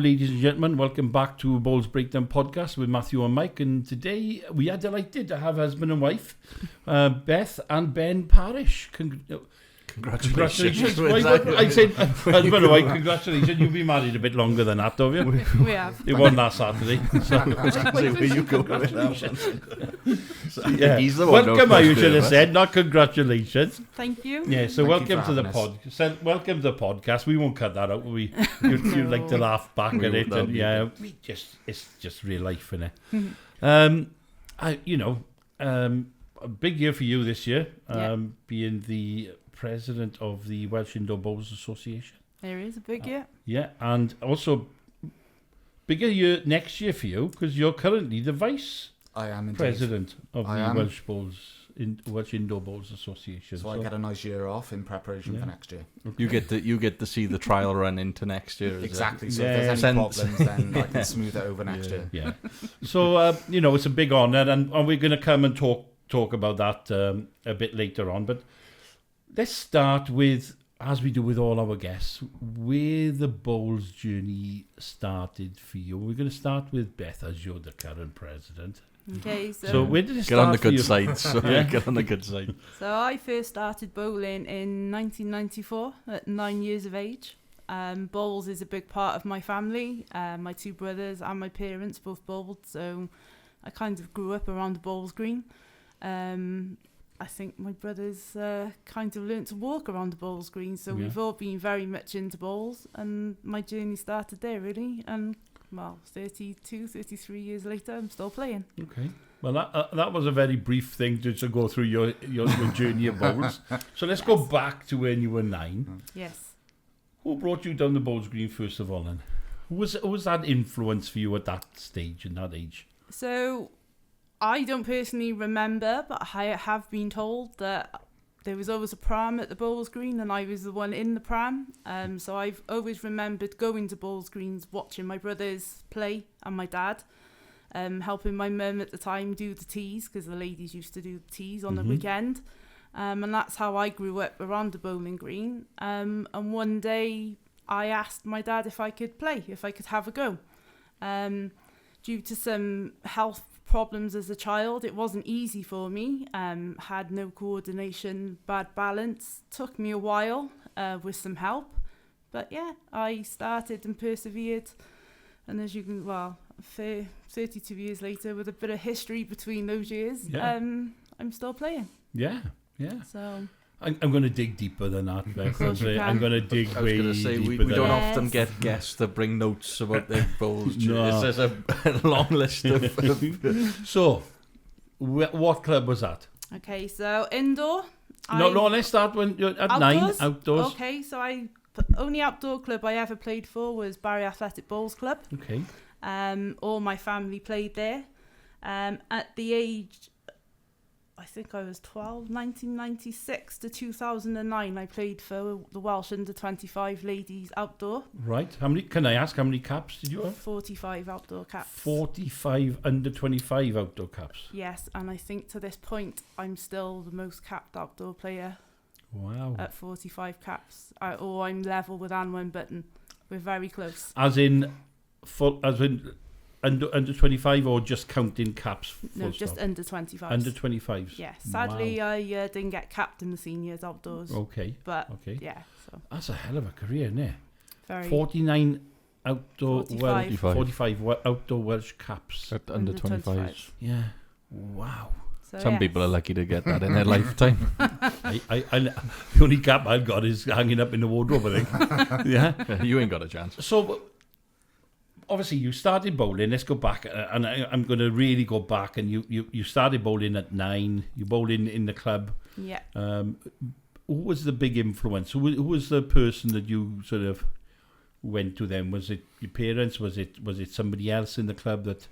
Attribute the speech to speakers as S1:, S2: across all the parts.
S1: ladies and gentlemen. Welcome back to Bowls Breakdown Podcast with Matthew and Mike. And today we are delighted to have husband and wife, Beth and Ben Parrish. Congratulations. I said husband and wife, congratulations. You've been married a bit longer than that, have you?
S2: We have.
S1: It wasn't last Saturday. So.
S3: Where you go with that
S1: Yeah.
S3: He's the one.
S1: Welcome, I should have said, not congratulations.
S2: Thank you.
S1: Yeah, so
S3: Thank you
S1: welcome to the welcome to the podcast. We won't cut that out. You'd like to laugh back at it, and it's just real life, isn't it? A big year for you this year, being the president of the Welsh Indoor Bowls Association.
S2: There is a big year.
S1: Yeah, and also bigger year next year for you because you're currently the vice president of the Welsh Indoor Bowls Association.
S4: So I get a nice year off in preparation for next year.
S3: Okay. You get to see the trial run into next year.
S4: Exactly. So if there's any problems, then I can smooth it over next year.
S1: Yeah. So it's a big honour, and we're going to come and talk about that a bit later on. But let's start with, as we do with all our guests, where the bowls journey started for you. We're going to start with Beth, as you're the current president.
S2: Okay,
S1: so where did it
S3: get
S1: start
S3: on the
S1: for
S3: good
S1: you?
S3: side? So get on the good side.
S2: So I first started bowling in 1994 at 9 years of age. Bowls is a big part of my family. My two brothers and my parents both bowled, so I kind of grew up around the bowls green. I think my brothers kind of learnt to walk around the bowls green, so we've all been very much into bowls, and my journey started there really. And 33 years later, I'm still playing.
S1: Okay. Well, that was a very brief thing to go through your journey of bowls. So let's go back to when you were 9.
S2: Yes.
S1: Who brought you down the bowls green first of all, then? Who was that influence for you at that stage and that age?
S2: So I don't personally remember, but I have been told that there was always a pram at the bowls green and I was the one in the pram. So I've always remembered going to bowls greens, watching my brothers play and my dad, helping my mum at the time do the teas, because the ladies used to do the teas on the weekend. And that's how I grew up around the bowling green. And one day I asked my dad if I could play, if I could have a go. Due to some health problems as a child, it wasn't easy for me. Had no coordination, bad balance. Took me a while with some help, but yeah, I started and persevered. And as you can, 32 years later, with a bit of history between those years, I'm still playing.
S1: Yeah.
S2: So
S1: I'm going to dig deeper than that, Beth. I'm going to dig way deeper. I was going to say, we
S3: don't often get guests to bring notes about their bowls.
S1: No.
S3: There's a long list of...
S1: So, what club was that?
S2: Okay, so indoor.
S1: Let's start when you're at
S2: outdoors?
S1: 9, outdoors.
S2: Okay, so only outdoor club I ever played for was Barry Athletic Bowls Club.
S1: Okay.
S2: All my family played there. At the age... I think I was 12, 1996 to 2009. I played for the Welsh under-25 ladies outdoor.
S1: Right. Can I ask how many caps did you have?
S2: 45 outdoor caps.
S1: 45 under-25 outdoor caps.
S2: Yes, and I think to this point I'm still the most capped outdoor player.
S1: Wow.
S2: At 45 caps. I'm level with Anne Winburton. We're very close.
S1: As in under 25 or just counting caps?
S2: No, just under 25.
S1: Under 25s.
S2: Yeah. Sadly, I didn't get capped in the seniors outdoors.
S1: Okay.
S2: But yeah. So
S1: that's a hell of a career, isn't it?
S2: Very.
S1: 49 outdoor
S2: 45
S1: outdoor Welsh caps.
S3: At under 25s.
S1: Yeah. Wow.
S2: So,
S3: some people are lucky to get that in their lifetime.
S1: The only cap I've got is hanging up in the wardrobe, I think. Yeah.
S3: You ain't got a chance.
S1: So, obviously, you started bowling. Let's go back, and I'm going to really go back. And you started bowling at 9. You bowled in the club.
S2: Yeah.
S1: Who was the big influence? Who was the person that you sort of went to then? Was it your parents? Was it somebody else in the club that?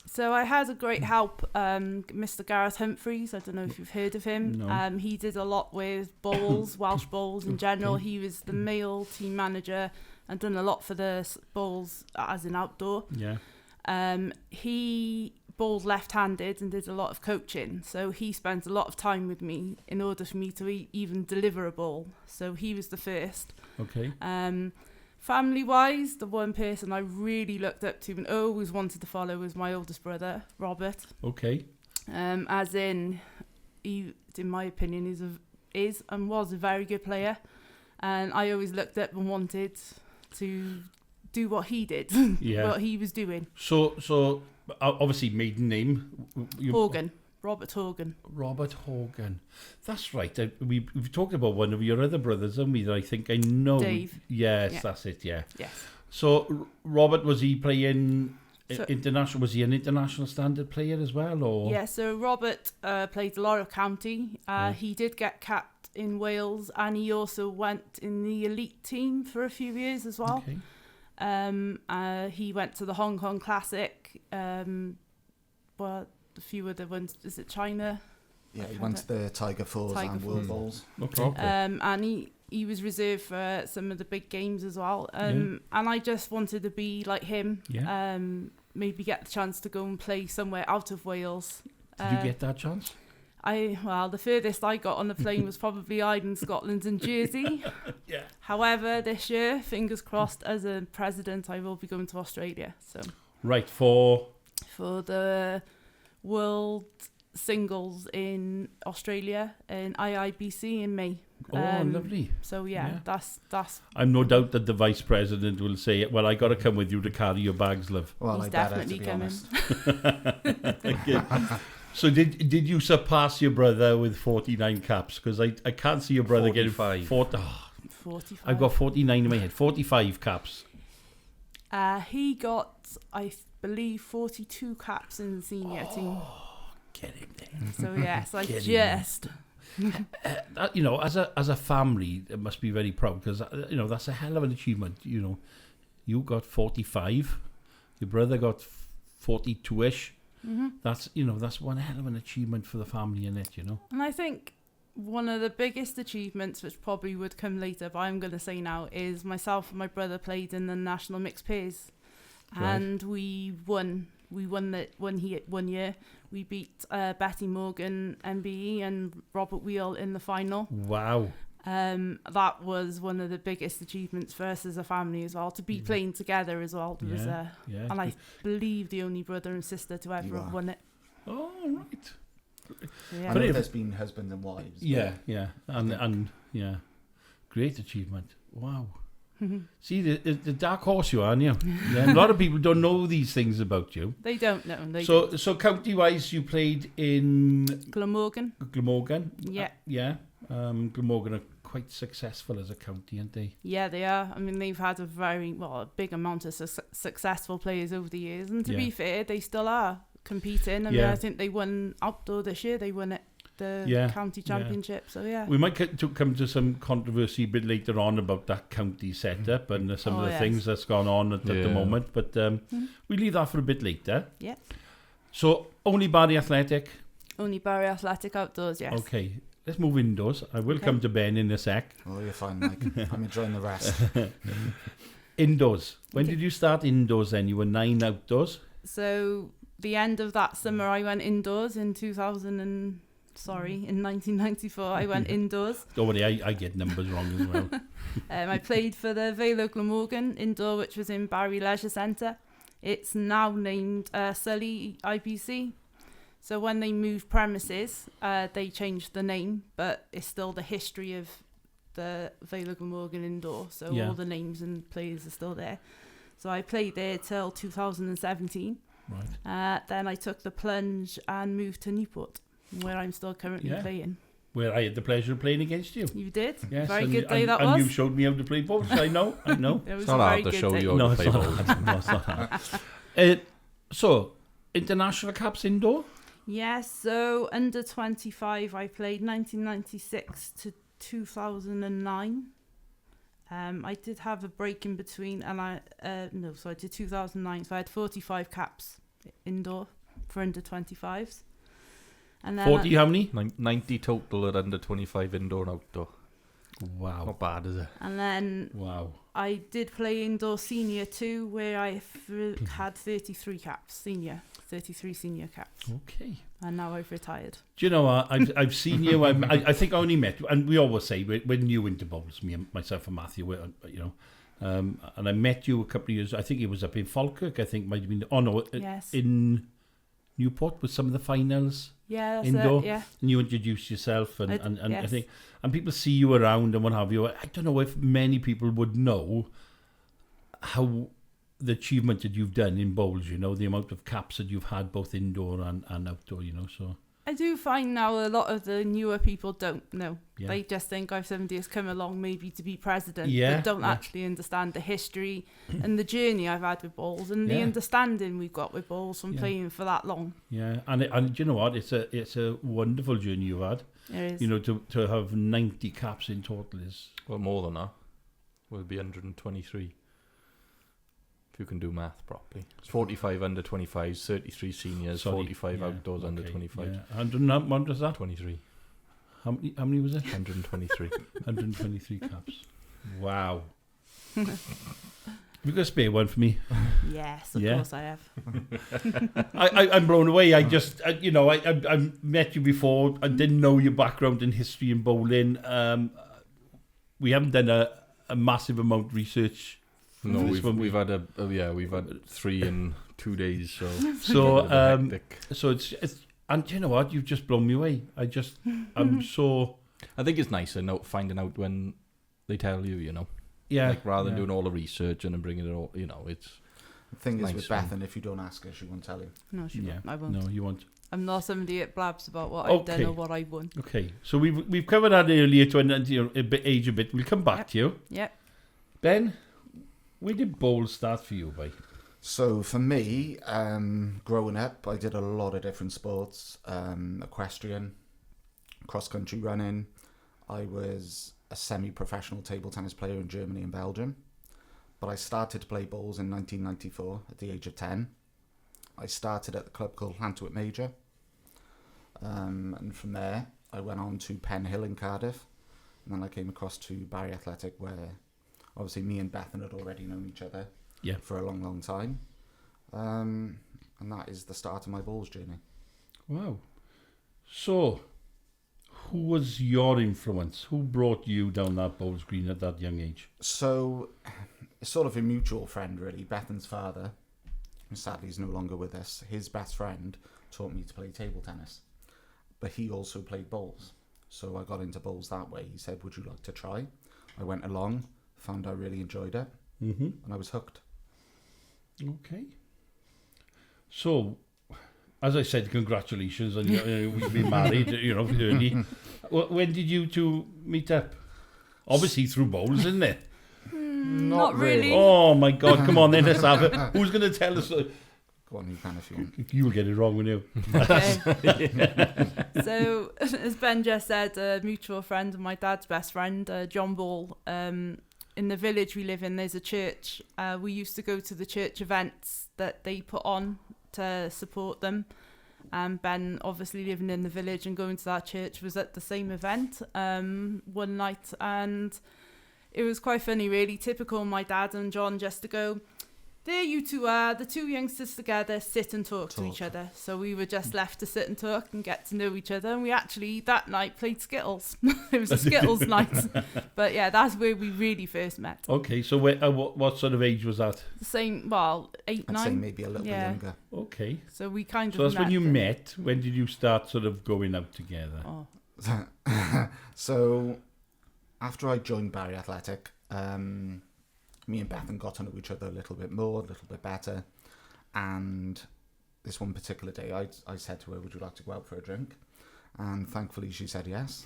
S2: So I had a great help, Mr. Gareth Humphreys. I don't know if you've heard of him.
S1: No.
S2: He did a lot with bowls, Welsh bowls in general.
S1: Okay.
S2: He was the male team manager and done a lot for the bowls as an outdoor.
S1: Yeah.
S2: He bowled left-handed and did a lot of coaching. So he spent a lot of time with me in order for me to even deliver a bowl. So he was the first.
S1: Okay.
S2: Family-wise, the one person I really looked up to and always wanted to follow was my oldest brother, Robert.
S1: Okay.
S2: As in, he, in my opinion, is and was a very good player. And I always looked up and wanted to do what he did,
S1: Yeah.
S2: what he was doing.
S1: So obviously maiden name.
S2: Horgan. Robert Horgan.
S1: Robert Horgan. That's right. We've talked about one of your other brothers, haven't we? That I think I know.
S2: Dave.
S1: Yes,
S2: Yeah.
S1: that's it, yeah.
S2: Yes.
S1: So Robert, was he playing
S2: So-
S1: international? Was he an international standard player as well? Or
S2: Yeah, so Robert played a lot of county.
S1: Yeah.
S2: He did get capped in Wales, and he also went in the elite team for a few years as well.
S1: Okay.
S2: He went to the Hong Kong Classic. Well, a few other ones. Is it China?
S4: Yeah, he went to the Tiger Falls
S2: Tiger
S4: and World
S2: Falls.
S4: Bowls.
S1: Okay.
S2: And he was reserved for some of the big games as well. And I just wanted to be like him.
S1: Yeah.
S2: Maybe get the chance to go and play somewhere out of Wales.
S1: Did you get that chance?
S2: The furthest I got on the plane was probably Ireland, Scotland and Jersey.
S1: Yeah.
S2: However, this year, fingers crossed, as a president, I will be going to Australia. So
S1: Right, for
S2: the World Singles in Australia in IIBC in May.
S1: lovely.
S2: So
S1: Yeah.
S2: that's
S1: I'm no doubt that the vice president will say, well, I got to come with you to carry your bags, love.
S4: Well,
S2: He's
S4: I better,
S2: definitely
S4: to be
S2: coming.
S4: honest.
S1: Okay. So did you surpass your brother with 49 caps? Because I can't see your brother
S3: 45.
S1: getting 40.
S2: 45.
S1: I've got 49 in my head. 45 caps.
S2: He got, I believe, 42 caps in the senior team.
S1: Get him there.
S2: So yes, I
S1: Get him
S2: just
S1: As a family, it must be very proud because that's a hell of an achievement. You got 45, your brother got 42ish.
S2: Mm-hmm.
S1: That's one hell of an achievement for the family, in it.
S2: And I think one of the biggest achievements, which probably would come later, but I'm going to say now, is myself and my brother played in the national mixed pairs,
S1: Right.
S2: and we won. We won that one year. We beat Betty Morgan, MBE, and Robert Wheel in the final.
S1: Wow.
S2: That was one of the biggest achievements for us as a family as well, to be playing together as well. It was,
S1: Yeah.
S2: and I believe the only brother and sister to ever
S4: You
S2: have
S4: are.
S2: won it.
S1: Oh, right.
S2: So,
S4: I
S2: yeah.
S1: But
S4: know
S1: if-
S4: there's been husband and wives.
S1: Yeah. And yeah. Great achievement. Wow. See, the dark horse you are, aren't you? Yeah, a lot of people don't know these things about you.
S2: They don't know.
S1: So county-wise, you played in
S2: Glamorgan.
S1: Glamorgan.
S2: Yeah.
S1: Glamorgan are quite successful as a county, aren't they?
S2: Yeah, they are. I mean, they've had a big amount of successful players over the years. And to be fair, they still are competing. I mean, I think they won outdoor this year. They won the county championship. So, yeah.
S1: We might come to some controversy a bit later on about that county setup and some of the things that's gone on at the moment. But we leave that for a bit later.
S2: Yeah.
S1: So, only Barry Athletic.
S2: Only Barry Athletic outdoors, yes.
S1: Okay. Let's move indoors. I will come to Ben in a sec.
S4: Oh, you're fine, Mike. I'm enjoying the rest.
S1: Indoors. When
S2: Okay.
S1: did you start indoors then? You were 9 outdoors?
S2: So, the end of that summer, I went indoors in 1994. I went indoors.
S1: Don't worry, I get numbers wrong as well.
S2: I played for the Vale of Glamorgan indoor, which was in Barry Leisure Centre. It's now named Sully IPC. So when they moved premises, they changed the name, but it's still the history of the Vale of Glamorgan indoor. So all the names and players are still there. So I played there till 2017.
S1: Right.
S2: Then I took the plunge and moved to Newport, where I'm still currently playing.
S1: Where I had the pleasure of playing against you.
S2: You did?
S1: Yes,
S2: Very
S1: and,
S2: good day
S1: and,
S2: that
S1: and
S2: was.
S1: you showed me how to play bowls. I know.
S2: It was
S3: It's
S2: a
S3: not
S2: very
S3: hard to
S2: good
S3: show
S2: day.
S3: you how
S1: No,
S3: to
S1: it's
S3: play
S1: not
S3: bowls.
S1: hard. No, it's not hard. So, international caps indoor?
S2: Yes, so under 25, I played 1996 to 2009. I did have a break in between, and to 2009. So I had 45 caps indoor for under 25s. And then
S1: 40, how many?
S3: 90 total at under 25 indoor and outdoor.
S1: Wow.
S3: Not bad, is it?
S2: And then
S1: Wow.
S2: I did play indoor senior too, where I had 33 caps, 33 senior caps.
S1: Okay.
S2: And now I've retired.
S1: Do you know what? I've seen you. I think I only met, and we always say we're new into bowls, myself and Matthew. And I met you a couple of years. I think it was up in Falkirk. I think might have been. Oh no,
S2: Yes.
S1: in Newport with some of the finals.
S2: Yeah, that's
S1: indoor.
S2: it. Yeah.
S1: And you introduced yourself, and I
S2: Yes.
S1: think, and people see you around and what have you. I don't know if many people would know how the achievement that you've done in bowls. You know, the amount of caps that you've had both indoor and outdoor. You know, so
S2: I do find now a lot of the newer people don't know.
S1: yeah.
S2: They just think I've somebody who's come along maybe to be president,
S1: Yeah,
S2: but don't
S1: yeah.
S2: actually understand the history and the journey I've had with bowls and the
S1: Yeah.
S2: understanding we've got with bowls from
S1: Yeah.
S2: playing for that long.
S1: Yeah, and you know what? It's a wonderful journey you've had.
S2: It is.
S1: You know, to have 90 caps in total is.
S3: Well, more than that. Will be 123. If you can do math properly. It's 45 under 25s, 33 seniors,
S1: Sorry,
S3: 45
S1: yeah,
S3: outdoors under
S1: okay,
S3: 25s.
S1: Yeah. 100, what was that?
S3: 23.
S1: How many was it?
S3: 123.
S1: 123 caps. Wow. You got a spare one for me?
S2: Yes, of
S1: Yeah.
S2: course I have.
S1: I'm blown away. I just, I met you before. I didn't know your background in history and bowling. We haven't done a massive amount of research.
S3: No,
S1: for this one.
S3: we've had we've had 3 in 2 days, so
S1: So,
S3: hectic.
S1: so it's, and you know what? You've just blown me away. I'm so,
S3: I think it's nicer finding out when they tell you, you know.
S1: yeah.
S3: Like rather than
S1: yeah.
S3: doing all the research and then bringing it all, you know, it's
S4: The thing is
S3: Nice
S4: with
S3: one.
S4: Beth, and if you don't ask her, she won't tell you.
S2: No, she
S1: Yeah.
S2: won't. I won't.
S1: No, you won't.
S2: I'm not somebody that blabs about what I've done
S1: Okay.
S2: or what I've won.
S1: Okay, so we've covered that earlier to age a bit. We'll come back
S2: Yep.
S1: to you.
S2: Yep.
S1: Ben, where did bowls start for you, by?
S4: So for me, growing up, I did a lot of different sports. Equestrian, cross-country running. I was a semi-professional table tennis player in Germany and Belgium. But I started to play bowls in 1994 at the age of 10. I started at the club called Llantwit Major. And from there, I went on to Pen Hill in Cardiff. And then I came across to Barry Athletic, where obviously me and Bethan had already known each other
S1: Yeah.
S4: for a long, long time. And that is the start of my bowls journey.
S1: Wow. So, who was your influence? Who brought you down that bowls green at that young age?
S4: So, it's sort of a mutual friend, really. Bethan's father, who sadly is no longer with us, his best friend taught me to play table tennis. But he also played bowls. So I got into bowls that way. He said, would you like to try? I went along, found I really enjoyed it,
S1: Mm-hmm.
S4: and I was hooked.
S1: Okay. So, as I said, congratulations, and we've been married, early. When did you two meet up? Obviously through bowls, isn't it?
S2: Not really.
S1: Oh my God! Come on, then let's have it. Who's going to tell us?
S4: Go on, you can if you want.
S1: You will get it wrong, won't you?
S2: Okay. So, as Ben just said, a mutual friend of my dad's best friend, John Ball, in the village we live in, there's a church. We used to go to the church events that they put on to support them. And Ben, obviously living in the village and going to that church, was at the same event one night. And it was quite funny, really. Typical my dad and John just to go, there you two are, the two youngsters together, sit and talk to each other. So we were just left to sit and talk and get to know each other. And we actually, that night, played Skittles. It was a Skittles night. But yeah, that's where we really first met.
S1: Okay, so what sort of age was that?
S2: The same, well, 8,
S4: I'd
S2: 9.
S4: say maybe a little bit
S2: Yeah.
S4: younger.
S1: Okay.
S2: So we kind of
S1: So that's when you
S2: then.
S1: met. When did you start sort of going out together?
S2: Oh,
S4: So, after I joined Barry Athletic, me and Bethan got to know each other a little bit more, a little bit better. And this one particular day, I said to her, would you like to go out for a drink? And thankfully she said yes.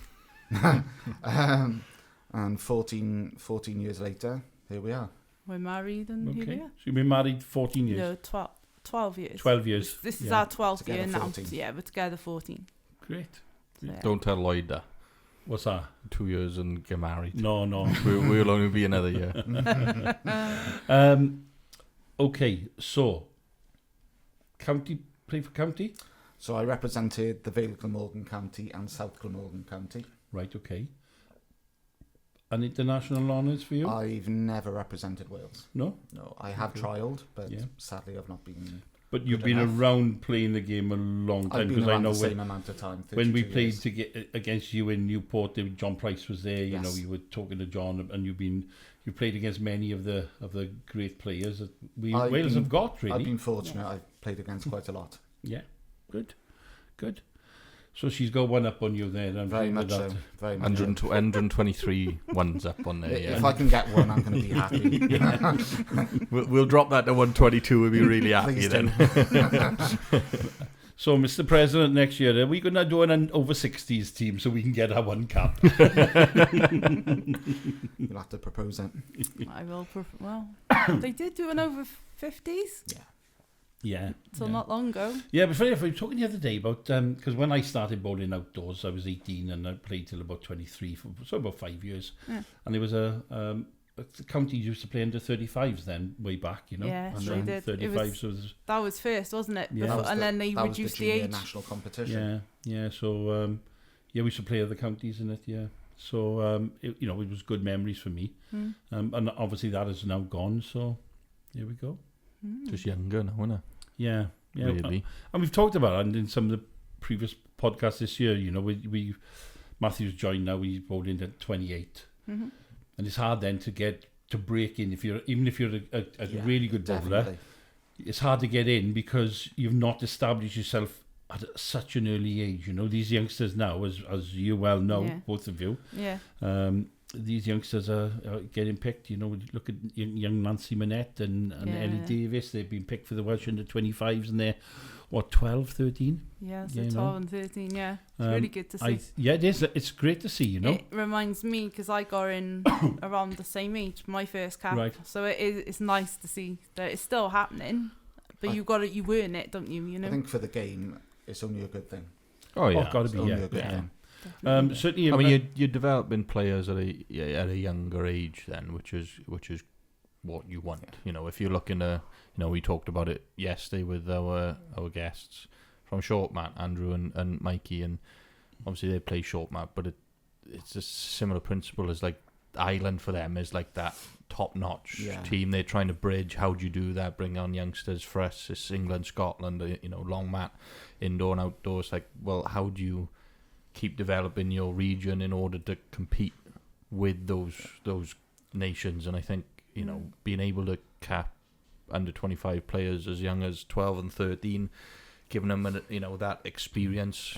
S4: And 14 years later, here we are.
S2: we're married and here we
S1: Okay.
S2: are.
S1: So you've been married 14 years?
S2: No, 12 years.
S1: 12 years.
S2: This is
S1: Yeah.
S2: our 12th year
S4: Together
S2: now.
S4: 14.
S2: So yeah, we're together 14.
S1: Great.
S2: So, yeah.
S3: don't tell Lloyd that.
S1: What's that?
S3: 2 years and get married.
S1: No.
S3: We'll only be another year.
S1: Okay, so play for county?
S4: So I represented the Vale of Glamorgan County and South Glamorgan County.
S1: Right, okay. And international honours for you?
S4: I've never represented Wales.
S1: No?
S4: No, I have
S1: Okay.
S4: trialled, but
S1: Yeah.
S4: sadly I've not been...
S1: But you've
S4: Good
S1: been
S4: enough.
S1: around playing the game a long
S4: I've
S1: time,
S4: been
S1: because I
S4: around
S1: know
S4: the same amount of time.
S1: when we
S4: 32
S1: played
S4: years.
S1: to get against you in Newport, John Price was there. You know,
S4: Yes.
S1: you were talking to John, and you played against many of the great players that
S4: I've
S1: Wales
S4: been-
S1: have got. Really,
S4: I've been fortunate. I've played against quite a lot.
S1: yeah, good. So she's got one up on you there. I'm
S4: Very
S1: fine with
S4: much so.
S1: that.
S4: Very much so.
S3: 123 ones up on there.
S4: If
S3: Yeah.
S4: I can get one, I'm going to be happy.
S3: We'll drop that to 122. We'll be really happy
S4: Please
S3: then.
S1: So, Mr. President, next year, are we going to do an over 60s team so we can get our one cap?
S4: You'll have to propose it.
S2: I will. Well, they did do an over 50s,
S1: Yeah.
S2: so
S1: yeah.
S2: not long ago.
S1: Yeah, but funny enough, we were talking the other day about, because when I started bowling outdoors, I was 18 and I played till about 23, so about 5 years.
S2: Yeah.
S1: And there was the counties used to play under 35s then, way back, you know.
S2: Yes,
S1: and
S2: they
S1: then
S2: did.
S1: 35s was,
S2: That was first, wasn't it?
S1: Yeah.
S2: Before,
S1: That
S2: and then they
S4: that was
S2: reduced the
S4: junior
S2: age.
S4: national competition.
S1: yeah, so, yeah, we used to play other counties in it, yeah. So, it was good memories for me.
S2: Mm.
S1: And obviously that is now gone, so here we go.
S2: Mm.
S3: Just younger now, isn't it?
S1: Yeah.
S3: Really.
S1: And we've talked about it in some of the previous podcasts this year. You know, we Matthew's joined now. He's bowled in at 28,
S2: Mhm.
S1: and it's hard then to break in even if you're a
S4: Yeah,
S1: really good bowler.
S4: Definitely.
S1: It's hard to get in because you've not established yourself at such an early age. You know, these youngsters now, as you well know,
S2: Yeah.
S1: both of you,
S2: Yeah.
S1: these youngsters are getting picked. You know, look at young Nancy Manette and
S2: Yeah.
S1: Ellie Davis. They've been picked for the Welsh under 25s, and they're 12, 13.
S2: Yeah, so
S1: You know.
S2: 12 and 13, yeah. It's really good to see.
S1: It is. It's great to see. You know,
S2: It reminds me, because I got in around the same age, my first cap.
S1: Right.
S2: So it's nice to see that it's still happening, but you earn it, don't you? You know.
S4: I think for the game, it's only a good thing.
S3: Oh yeah.
S1: got to
S4: It's
S1: be.
S4: only
S1: Yeah,
S4: a good
S1: yeah.
S4: thing.
S2: Definitely.
S1: Certainly.
S3: I mean, you're developing players at a younger age then, which is what you want. You know, if you're looking to, we talked about it yesterday with our guests from short mat, Andrew and Mikey, and obviously they play short mat, but it's a similar principle as like Ireland for them is like that top notch
S4: Yeah.
S3: team. They're trying to bridge. How do you do that? Bring on youngsters. For us, it's England, Scotland. Long mat, indoor and outdoors. Like, well, how do you keep developing your region in order to compete with those nations? And I think being able to cap under 25 players as young as 12 and 13, giving them that experience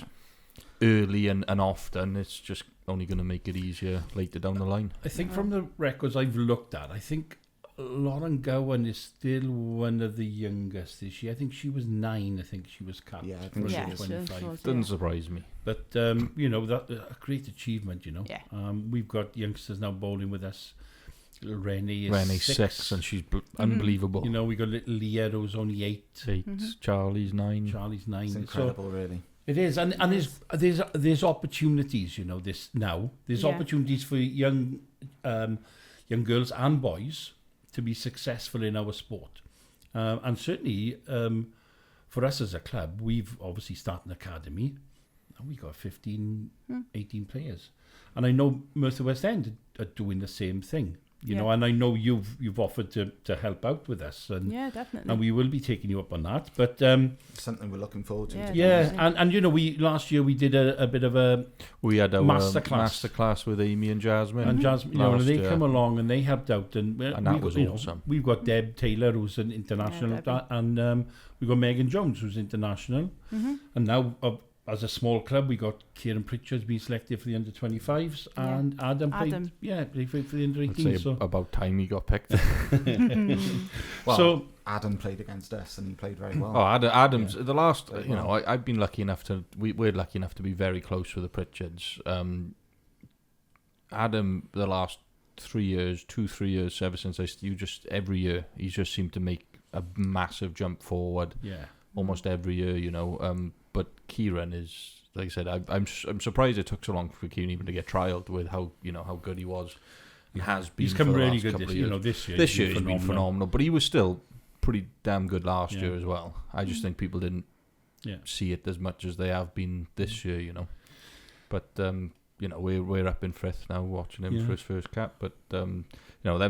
S3: early and often, it's just only going to make it easier later down the line.
S1: I think from the records I've looked at, I think Lauren Gowan is still one of the youngest this year. I think she was 9. I think she was capped.
S4: Yeah, I think
S1: for
S4: she
S1: the
S4: is.
S1: 25.
S3: Doesn't surprise me.
S1: But that a great achievement.
S2: Yeah.
S1: We've got youngsters now bowling with us. Little Rennie is
S3: Rennie's
S1: 6.
S3: 6 and she's unbelievable.
S1: You know, we got little Leah who's only 8.
S3: 8. Charlie's 9.
S1: Charlie's 9.
S4: It's incredible, really.
S1: It is, and there's opportunities. There's
S2: Yeah.
S1: opportunities for young girls and boys to be successful in our sport, and certainly for us as a club, we've obviously started an academy. And we got 15, 18 players, and I know Merthyr West End are doing the same thing. You know, and I know you've offered to help out with us, and
S2: Yeah, definitely.
S1: and we will be taking you up on that. But
S4: Something we're looking forward to.
S2: Yeah.
S4: to be
S1: yeah,
S4: honest.
S1: and we last year we did a bit of a
S3: We had our
S1: Masterclass.
S3: with Amy and Jasmine.
S1: and Jasmine, and
S3: last
S1: they
S3: year.
S1: come along and they helped out, and
S3: that
S1: we've
S3: was
S1: got,
S3: awesome.
S1: We've got Deb Taylor, who's an international,
S2: Debbie.
S1: and we've got Megan Jones, who's international, and now as a small club, we got Kieran Pritchard's been selected for the under 25s,
S2: Yeah.
S1: and Adam played,
S2: Adam.
S1: played for the under
S3: I'd say
S1: 18s. So
S3: about time he got picked.
S4: Well,
S1: so
S4: Adam played against us and he played very well.
S3: Oh, Adam's the last.
S4: Very
S3: I've been lucky enough to. We're lucky enough to be very close with the Pritchards. Adam, the last 3 years, 2-3 years, ever since every year he's just seemed to make a massive jump forward.
S1: yeah,
S3: Almost every year, but Kieran is, like I said, I'm surprised it took so long for Kieran even to get trialled with how good he was. He has been.
S1: he's come
S3: for the
S1: really
S3: last
S1: good
S3: couple
S1: this
S3: of years.
S1: This year.
S3: This year he's been phenomenal, but he was still pretty damn good last
S1: Yeah.
S3: year as well. I just think people didn't
S1: Yeah.
S3: see it as much as they have been this year, But we're up in Frith now watching him
S1: Yeah.
S3: for his first cap. But them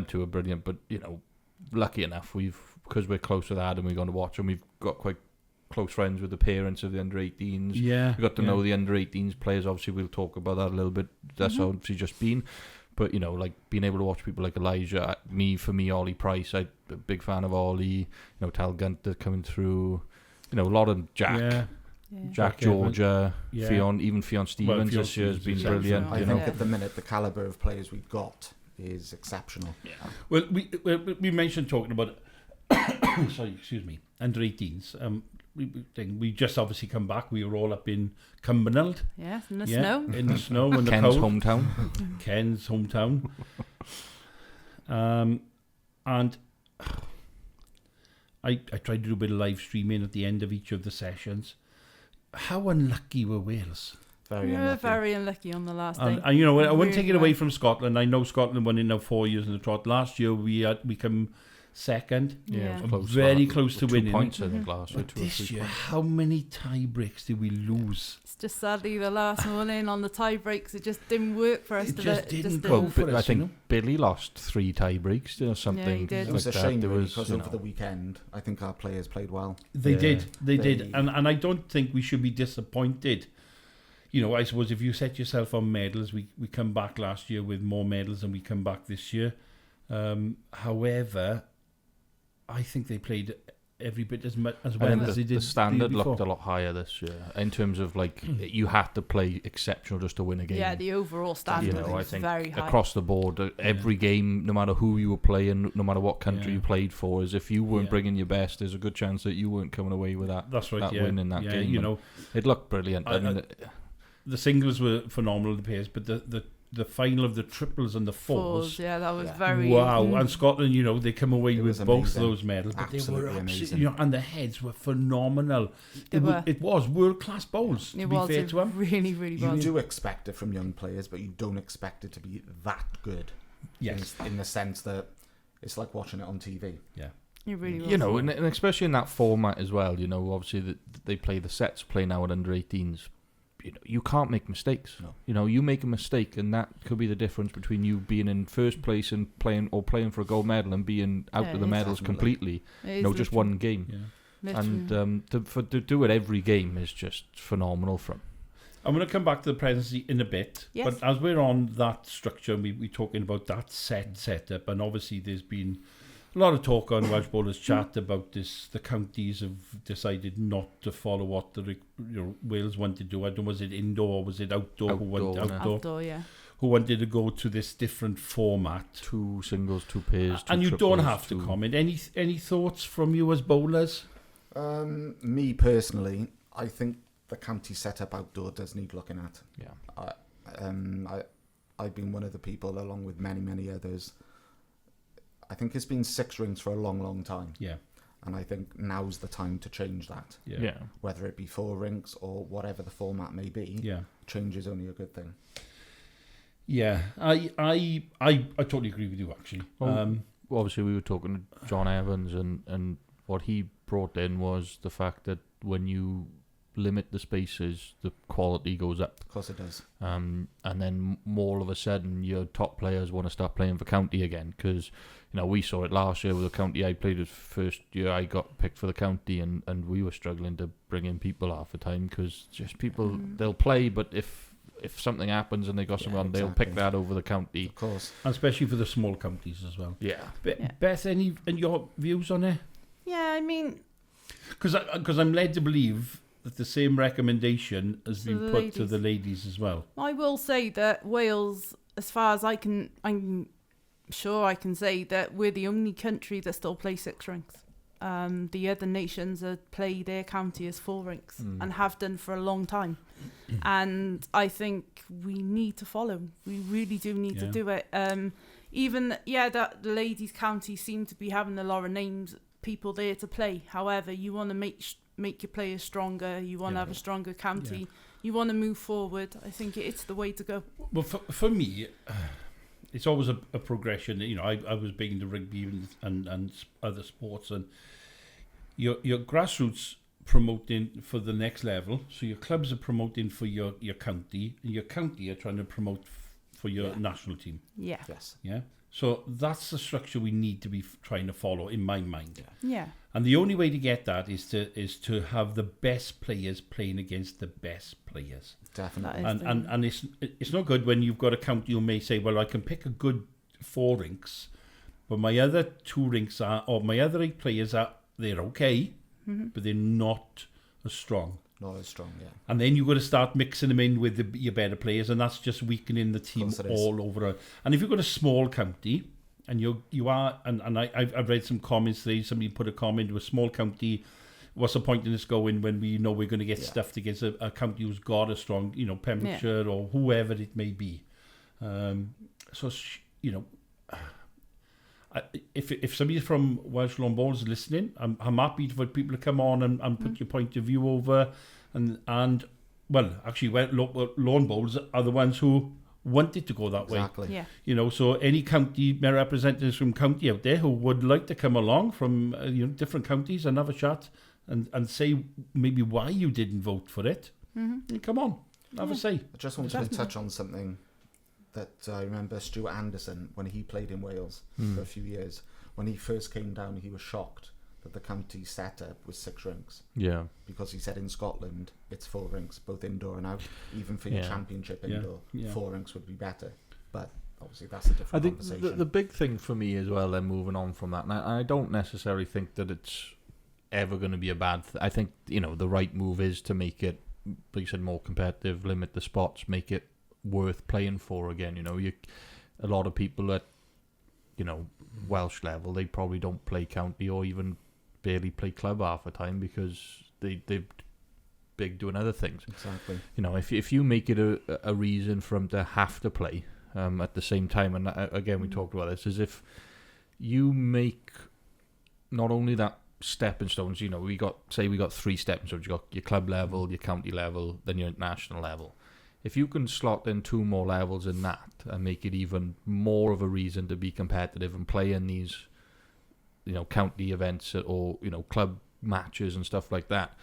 S3: two are brilliant. But lucky enough we've because we're close with Adam, we're going to watch, and we've got quite close friends with the parents of the under-18s.
S1: Yeah.
S3: We got to know the under-18s players. Obviously, we'll talk about that a little bit. That's obviously just been. But, you know, like being able to watch people like Elijah, for me, Ollie Price, I'm a big fan of Ollie, you know, Tal Gunter coming through, you know, a lot of Jack.
S2: Yeah.
S3: Jack Georgia,
S1: Yeah.
S3: Fionn Stevens
S1: Fionn
S3: this year has been
S1: Stevens,
S3: brilliant.
S4: I
S3: You
S4: think
S3: know,
S4: at the minute the calibre of players we've got is exceptional.
S1: Well, we mentioned talking about sorry, excuse me, under 18s. We just obviously come back. We were all up in Cumbernauld.
S2: Yeah, in the snow.
S1: In the snow and the
S3: Ken's
S1: cold.
S3: hometown.
S1: Ken's hometown. And I tried to do a bit of live streaming at the end of each of the sessions. How unlucky were Wales?
S4: Very
S2: We were
S4: unlucky.
S2: very unlucky on the last day.
S1: And you know, I wouldn't take it
S2: Really
S1: away
S2: were.
S1: from Scotland. I know Scotland won it now 4 years in the trot. Last year we come second.
S2: Yeah.
S3: it was close.
S1: Very
S3: Last-
S1: close to
S3: 2
S1: winning.
S3: points, I think, last year.
S1: But
S3: 2 or 3
S1: this year,
S3: points.
S1: how many tie breaks did we lose?
S2: It's just sadly the last one in on the tie breaks. It just didn't work for us.
S1: It
S2: to
S1: just
S2: let-
S1: didn't
S3: Well,
S1: go for
S3: I
S1: us,
S3: think
S1: you know?
S3: Billy lost 3 tie breaks or something.
S2: he did.
S4: It was
S3: like
S4: a
S3: that.
S4: shame
S3: There
S4: really,
S3: was,
S4: because
S3: you
S4: over
S3: know,
S4: the weekend I think our players played well.
S1: They
S3: Yeah.
S1: did. They did.
S4: They-
S1: And I don't think we should be disappointed. You know, I suppose if you set yourself on medals, we come back last year with more medals than we come back this year. However, I think they played every bit as
S3: I
S1: well
S3: think
S1: as they
S3: the
S1: did
S3: standard
S1: the year
S3: looked a
S1: before.
S3: lot higher this year in terms of like you had to play exceptional just to win a game.
S2: Yeah, the overall
S3: you
S2: standard
S3: know, I
S2: was
S3: think
S2: very high.
S3: across the board, every game, no matter who you were playing, no matter what country
S1: Yeah.
S3: you played for, is if you weren't
S1: Yeah.
S3: bringing your best, there's a good chance that you weren't coming away with that.
S1: That's right.
S3: that
S1: yeah.
S3: win in that
S1: yeah,
S3: game,
S1: you
S3: and
S1: know,
S3: It looked brilliant. I mean,
S1: the singles were phenomenal, the pairs, but the final of the triples and the fours.
S2: Yeah, that was
S4: Yeah.
S2: very.
S1: Wow, and Scotland, you know, they come away
S4: It
S1: with
S4: was
S1: both
S4: amazing.
S1: those medals, but they
S4: Absolutely
S1: were absolutely,
S4: amazing.
S1: you know, and the heads were phenomenal.
S2: They were.
S1: It was world-class bowls, to
S2: It
S1: be
S2: was
S1: fair
S2: it
S1: to them.
S2: really, really
S4: You
S2: was.
S4: do expect it from young players, but you don't expect it to be that good.
S1: Yes.
S4: In the sense that it's like watching it on TV.
S1: Yeah.
S2: It really was.
S3: you know, and especially in that format as well. You know, obviously that they play the sets play now at under 18s. You know, you can't make mistakes.
S4: No.
S3: You know, you make a mistake, and that could be the difference between you being in first place and playing for a gold medal and being out
S2: Yeah,
S3: of the
S2: it is.
S3: medals
S4: Definitely.
S3: completely.
S2: It is
S3: You know, just
S2: literally-
S3: one game.
S1: Yeah.
S3: And
S2: literally.
S3: to do it every game is just phenomenal from.
S1: I'm going to come back to the presidency in a bit,
S2: Yes.
S1: but as we're on that structure, we're talking about that setup, and obviously there's been a lot of talk on Welsh Bowlers Chat about this. The counties have decided not to follow what Wales wanted to do. I don't know, was it indoor or was it outdoor? Who went
S3: Outdoor, yeah.
S1: outdoor?
S2: Outdoor, yeah.
S1: Who wanted to go to this different format?
S3: 2 singles, 2 pairs, 2
S1: And you
S3: triples,
S1: don't have to
S3: 2
S1: comment. Any thoughts from you as bowlers?
S4: Me personally, I think the county setup outdoor does need looking at.
S3: Yeah.
S4: I've been one of the people, along with many others. I think it's been 6 rings for a long time,
S1: Yeah.
S4: and I think now's the time to change that.
S3: Yeah.
S4: Whether it be 4 rings or whatever the format may be,
S1: Yeah.
S4: change is only a good thing.
S1: Yeah. I totally agree with you, actually.
S3: Well, obviously we were talking to John Evans, and what he brought in was the fact that when you limit the spaces, the quality goes up.
S4: Of course it does.
S3: And then more of a sudden, your top players want to start playing for county again, because you know we saw it last year with the county. I played it first year I got picked for the county, and we were struggling to bring in people half the time because just people they'll play, but if something happens and they got someone, they'll pick
S4: exactly.
S3: that over the county.
S4: Of course.
S1: And especially for the small counties as well.
S3: Yeah.
S2: Yeah.
S1: Beth, and your views on it?
S2: Yeah, I mean,
S1: Because I'm led to believe that the same recommendation has
S2: To
S1: been
S2: the
S1: put to
S2: ladies.
S1: the ladies as well.
S2: I will say that Wales, as far as I'm sure I can say that we're the only country that still play 6 rings. The other nations play their county as 4 rings and have done for a long time. And I think we need to follow. We really do need to
S1: Yeah.
S2: do it. That the ladies' county seem to be having a lot of people there to play. However, you want to make your players stronger. You want to
S1: Yeah.
S2: have a stronger county.
S1: Yeah.
S2: You want to move forward. I think it's the way to go.
S1: Well, for me, it's always a progression. You know, I was big into rugby and other sports, and your grassroots promoting for the next level. So your clubs are promoting for your county, and your county are trying to promote for your
S4: Yeah.
S1: national team.
S2: Yeah.
S4: Yes.
S1: Yeah. So that's the structure we need to be trying to follow, in my mind.
S2: Yeah.
S1: And the only way to get that is to have the best players playing against the best players.
S4: Definitely.
S2: That is
S1: And it's not good when you've got a county who may say, well, I can pick a good 4 rinks, but my other 2 rinks or my other 8 players they're okay, but they're not as strong.
S4: Not as strong, yeah.
S1: And then you've got to start mixing them in with your better players, and that's just weakening the team
S4: Of course it is.
S1: all over. And if you've got a small county, and you are, and I've read some comments today, somebody put a comment to a small county, what's the point in us going when we know we're going to get stuffed against a county who's got a strong, Pembrokeshire or whoever it may be. If somebody from Welsh Lawn Bowls is listening, I'm happy for people to come on and put your point of view over, and well, actually, Lawn Bowls are the ones who want it to go that way.
S4: Exactly.
S2: Yeah.
S1: So any county representatives from county out there who would like to come along from different counties and have a chat and say maybe why you didn't vote for it, come on, have a say.
S4: I just wanted to touch on something that I remember Stuart Anderson, when he played in Wales for a few years, when he first came down, he was shocked that the county setup was 6 rinks.
S3: Yeah.
S4: Because he said in Scotland, it's 4 rinks, both indoor and out. Even for your championship indoor, 4 rinks would be better. But obviously that's a different
S3: I think
S4: conversation.
S3: the big thing for me as well, then moving on from that, and I don't necessarily think that it's ever going to be a bad thing. I think, the right move is to make it, like you said, more competitive, limit the spots, make it worth playing for again. A lot of people at, Welsh level, they probably don't play county or even barely play club half the time because they're big doing other things.
S4: Exactly.
S3: If you make it a reason for them to have to play at the same time, and again we talked about this, is if you make not only that stepping stones, we got 3 stepping stones. You got your club level, your county level, then your national level. If you can slot in 2 more levels in that and make it even more of a reason to be competitive and play in these county events or club matches and stuff like that,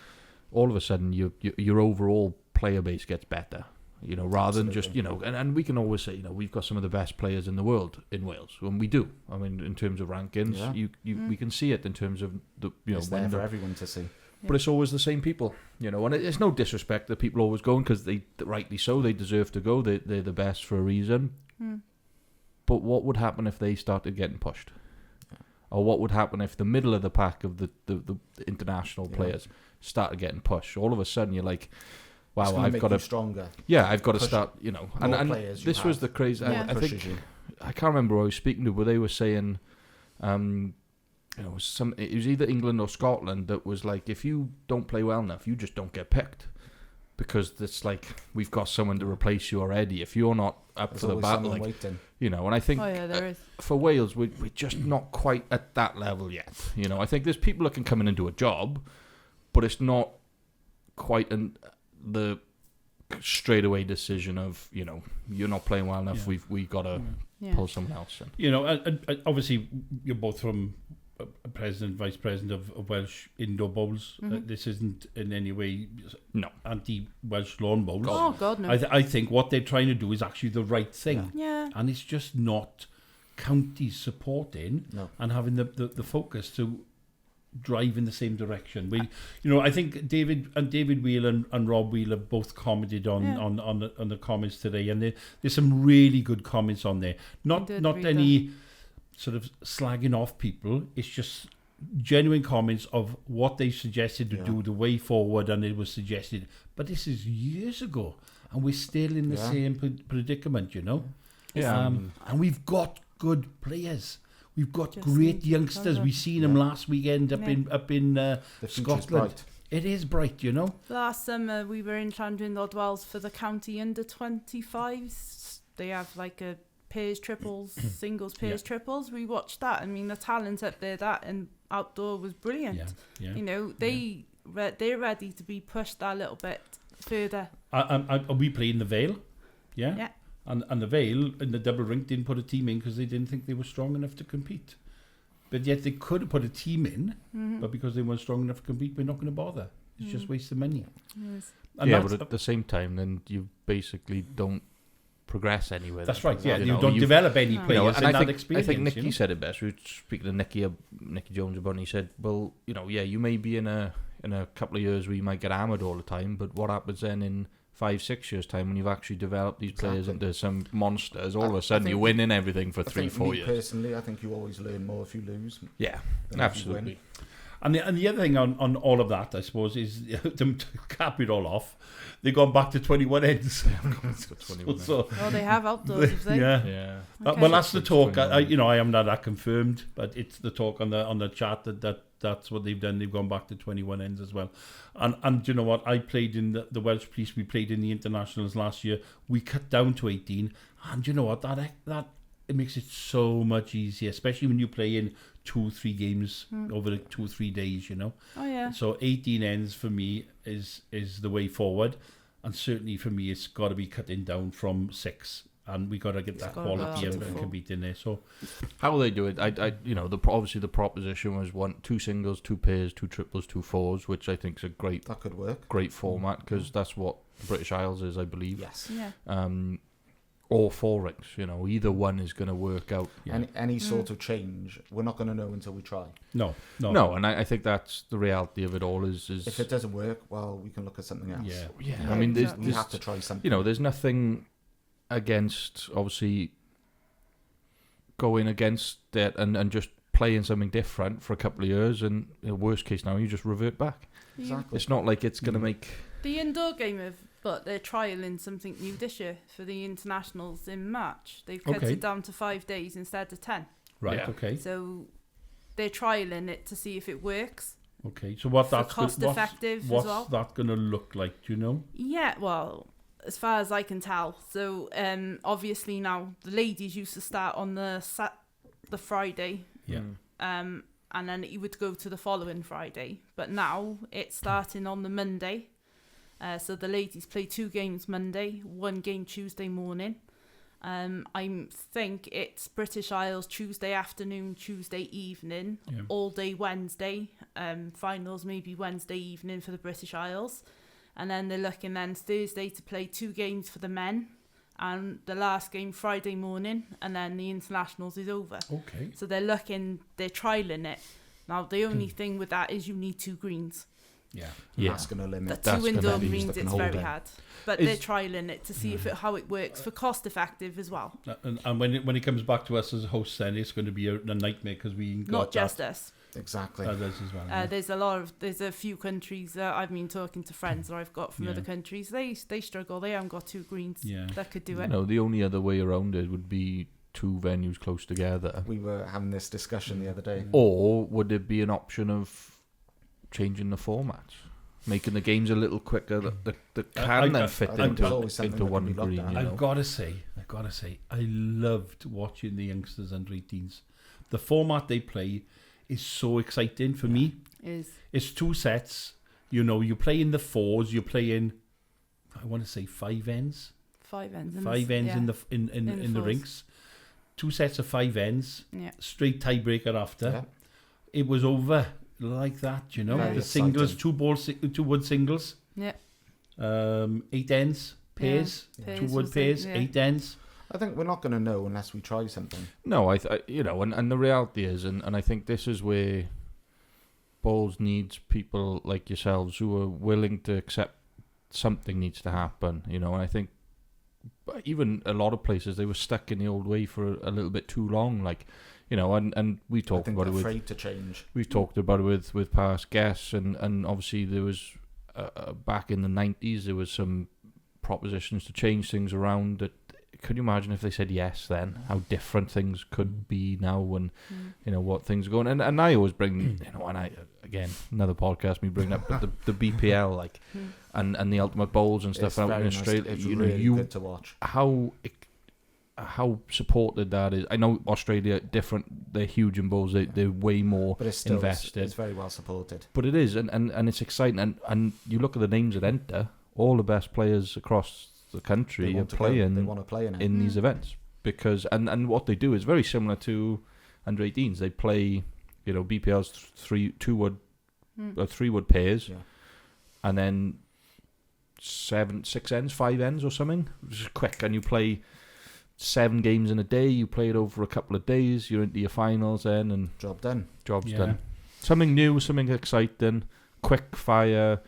S3: all of a sudden your overall player base gets better. Rather than just and we can always say we've got some of the best players in the world in Wales, and we do. I mean, in terms of rankings, we can see it in terms of the
S4: it's there for everyone to see.
S3: But it's always the same people, and it's no disrespect that people always going, because they rightly so, they deserve to go. They're the best for a reason. But what would happen if they started getting pushed? Or what would happen if the middle of the pack of the international players started getting pushed? All of a sudden, you're like, wow, I've got to stronger. Yeah, I've got to start. And this was the crazy. I think I can't remember who I was speaking to, but they were saying, it was either England or Scotland that was like, if you don't play well enough, you just don't get picked, because it's like we've got someone to replace you already. If you're not up for the battle, and I think for Wales, we're just not quite at that level yet. I think there's people that can come in and do a job, but it's not quite the straightaway decision of you're not playing well enough. We got to pull someone else in.
S1: And obviously you're both from president, vice president of Welsh Indoor Bowls. This isn't in any way anti-Welsh Lawn Bowls.
S2: Oh God, no.
S1: I think what they're trying to do is actually the right thing.
S2: Yeah.
S1: And it's just not counties supporting and having the focus to drive in the same direction. I think David Wheel and Rob Wheel have both commented on the comments today, and there's some really good comments on there. Not any sort of slagging off people. It's just genuine comments of what they suggested to do, the way forward, and it was suggested. But this is years ago, and we're still in the same predicament,
S3: Yeah.
S1: And we've got good players. We've got great youngsters. We've seen them last weekend up in Scotland. It is bright,
S2: Last summer we were in Llandrindod Lord Wells for the county under 25s. They have like a pairs, triples, singles, pairs, triples. We watched that. I mean, the talent up there, that and outdoor was brilliant. They're ready to be pushed a little bit further.
S1: We play in the Vale, and the Vale in the double rink didn't put a team in because they didn't think they were strong enough to compete. But yet they could have put a team in, but because they weren't strong enough to compete, we're not going to bother. It's just wasting money.
S2: Yes.
S3: But at the same time, then you basically don't progress anywhere.
S1: That's right. Yeah,
S3: You
S1: you
S3: know,
S1: don't
S3: you've-
S1: develop any
S2: No.
S1: players
S3: and
S1: in that
S3: I
S1: experience.
S3: think Nicky
S1: you know?
S3: said it best. We were speaking to Nicky Jones about it, and he said, well, you may be in a couple of years where you might get hammered all the time, but what happens then in 5-6 years time when you've actually developed these players
S4: Exactly.
S3: into some monsters? All of a
S4: I
S3: sudden
S4: think
S3: you're winning everything for
S4: I think
S3: 3-4
S4: me
S3: years.
S4: personally, I think you always learn more if you lose.
S3: Yeah,
S4: than if you
S3: absolutely.
S4: win.
S1: And the other thing on all of that, I suppose, is to cap it all off, they've gone back to 21 ends. So,
S2: Oh, they have outdoors, have they?
S1: yeah.
S3: Yeah.
S2: Okay.
S1: Well, that's the talk.
S3: 21.
S1: I am not that confirmed, but it's the talk on the chat that's what they've done. They've gone back to 21 ends as well. And you know what? I played in the Welsh Police. We played in the internationals last year. We cut down to 18, and you know what? That it makes it so much easier, especially when you play in 2-3 games over the 2-3 days. You know.
S2: Oh, yeah.
S1: So 18 ends for me is the way forward, and certainly for me it's got to be cutting down from 6, and we got to get that
S2: gotta go
S1: quality
S2: up
S1: and
S2: to 4.
S1: compete in there. So
S3: How will they do it? Obviously the proposition was 2 singles, 2 pairs, 2 triples, 2 fours, which I think is a
S4: That could work.
S3: great format because that's what the British Isles is, I believe.
S4: Yes.
S2: Yeah.
S3: Or 4 rings. Either one is going to work out.
S1: yeah.
S4: Any sort of change, we're not going to know until we try.
S1: no,
S3: No, and I think that's the reality of it all. Is
S4: If it doesn't work, well, we can look at something else.
S1: yeah.
S3: yeah.
S2: Yeah,
S3: I mean, there's,
S2: exactly.
S4: We
S3: there's
S4: have to try something.
S3: there's nothing against obviously going against that and just playing something different for a couple of years, and worst case now you just revert back.
S4: Exactly.
S3: It's not like it's going to make.
S2: The indoor game but they're trialling something new this year for the internationals in March. They've cut
S1: Okay.
S2: it down to 5 days instead of 10.
S1: Right.
S3: Yeah.
S1: Okay.
S2: So they're trialling it to see if it works.
S1: Okay. So what
S2: For
S1: that's
S2: cost effective
S1: what's
S2: as well.
S1: that going to look like? Do you know?
S2: Yeah, well, as far as I can tell. So obviously now the ladies used to start on the Friday,
S1: Yeah.
S2: and then it would go to the following Friday. But now it's starting on the Monday. So the ladies play 2 games Monday, 1 game Tuesday morning. I think it's British Isles Tuesday afternoon, Tuesday evening,
S1: Yeah.
S2: all day Wednesday. Finals maybe Wednesday evening for the British Isles. And then they're looking then Thursday to play 2 games for the men. And the last game Friday morning. And then the internationals is over.
S1: Okay.
S2: So they're trialling it. Now, the only thing with that is you need 2 greens.
S1: Yeah.
S3: Yeah.
S4: That's going to limit.
S2: The
S3: That's
S2: 2 indoor
S3: gonna be
S2: greens,
S4: used
S2: it's
S4: up in
S2: very
S4: whole day.
S2: hard. But
S3: Is-
S2: they're trialling it to see how it works for cost effective as well.
S1: And when it comes back to us as hosts, then it's going to be a nightmare because we ain't got
S2: Not just
S1: that.
S2: us.
S4: Exactly.
S1: Others as well. Yeah.
S2: There's a few countries I've been talking to friends that I've got from
S1: Yeah.
S2: other countries. They struggle. They haven't got 2 greens
S1: Yeah.
S2: that could do it.
S3: The only other way around it would be 2 venues close together.
S4: We were having this discussion the other day.
S3: Or would it be an option of changing the format? Making the games a little quicker that can then fit
S1: I think there's
S4: always something
S3: into
S4: that
S3: one
S4: can be looked
S3: green.
S4: at.
S3: You know?
S1: I've got to say, I loved watching the youngsters under 18s. The format they play is so exciting for me. It's 2 sets. You play in the 4s. You play in, I want to say 5 ends.
S2: 5 ends.
S1: 5 ends
S2: yeah.
S1: in the
S2: fours.
S1: rinks. 2 sets of 5 ends.
S2: Yeah.
S1: Straight tiebreaker after.
S4: Yeah.
S1: It was over like that.
S2: Very
S1: The singles,
S4: exciting.
S1: 2 wood singles.
S2: Yeah.
S1: 8 ends, pairs,
S2: Pairs
S1: 2 wood
S2: was it,
S1: pairs,
S2: yeah.
S1: 8 ends.
S4: I think we're not going to know unless we try something.
S3: No, and the reality is, and I think this is where Bowls needs people like yourselves who are willing to accept something needs to happen, and I think even a lot of places, they were stuck in the old way for a little bit too long, and we
S4: I
S3: talked
S4: think
S3: about
S4: they're
S3: it
S4: afraid to change.
S3: we've talked about it with past guests, and obviously there was, back in the 90s, there was some propositions to change things around that. Could you imagine if they said yes then? How different things could be now when, what things are going. And I always bring, again, another podcast, me bringing up the BPL, and the Ultimate Bowls and stuff
S4: It's
S3: out in
S4: very nice.
S3: Australia.
S4: It's really good to watch.
S3: How supported that is. I know Australia, different, they're huge in bowls, they're way more
S4: But it's still
S3: invested.
S4: it's very well supported.
S3: But it is, and it's exciting. And you look at the names that enter, all the best players across the country
S4: They
S3: are
S4: want to go.
S3: playing
S4: They want to play in it.
S3: in these events because and what they do is very similar to under 18s. They play, BPL's 3 wood pairs,
S4: Yeah.
S3: and then 6 ends, 5 ends or something. Just quick, and you play 7 games in a day. You play it over a couple of days. You're into your finals then, and
S4: Job done.
S3: job's done. Something new, something exciting, quick fire.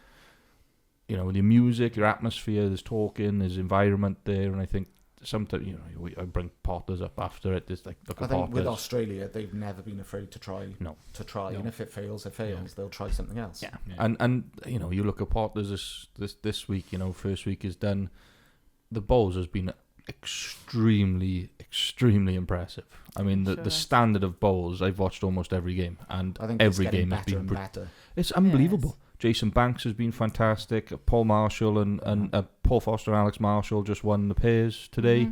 S3: You know, the music, your atmosphere, there's talking, there's environment there, and I think sometimes, I bring Potters up after it. There's like, look
S4: I
S3: at
S4: think
S3: Potters.
S4: with Australia, they've never been afraid to try.
S3: No.
S4: And if it fails, it fails. They'll try something else.
S3: Yeah. And you look at Potters this week. First week is done. The bowls has been extremely impressive. I mean, the standard of bowls, I've watched almost every game, and
S4: I think
S3: every
S4: it's getting
S3: game has
S4: better
S3: been
S4: and better.
S3: It's unbelievable. Jason Banks has been fantastic. Paul Marshall and Paul Foster and Alex Marshall just won the pairs today.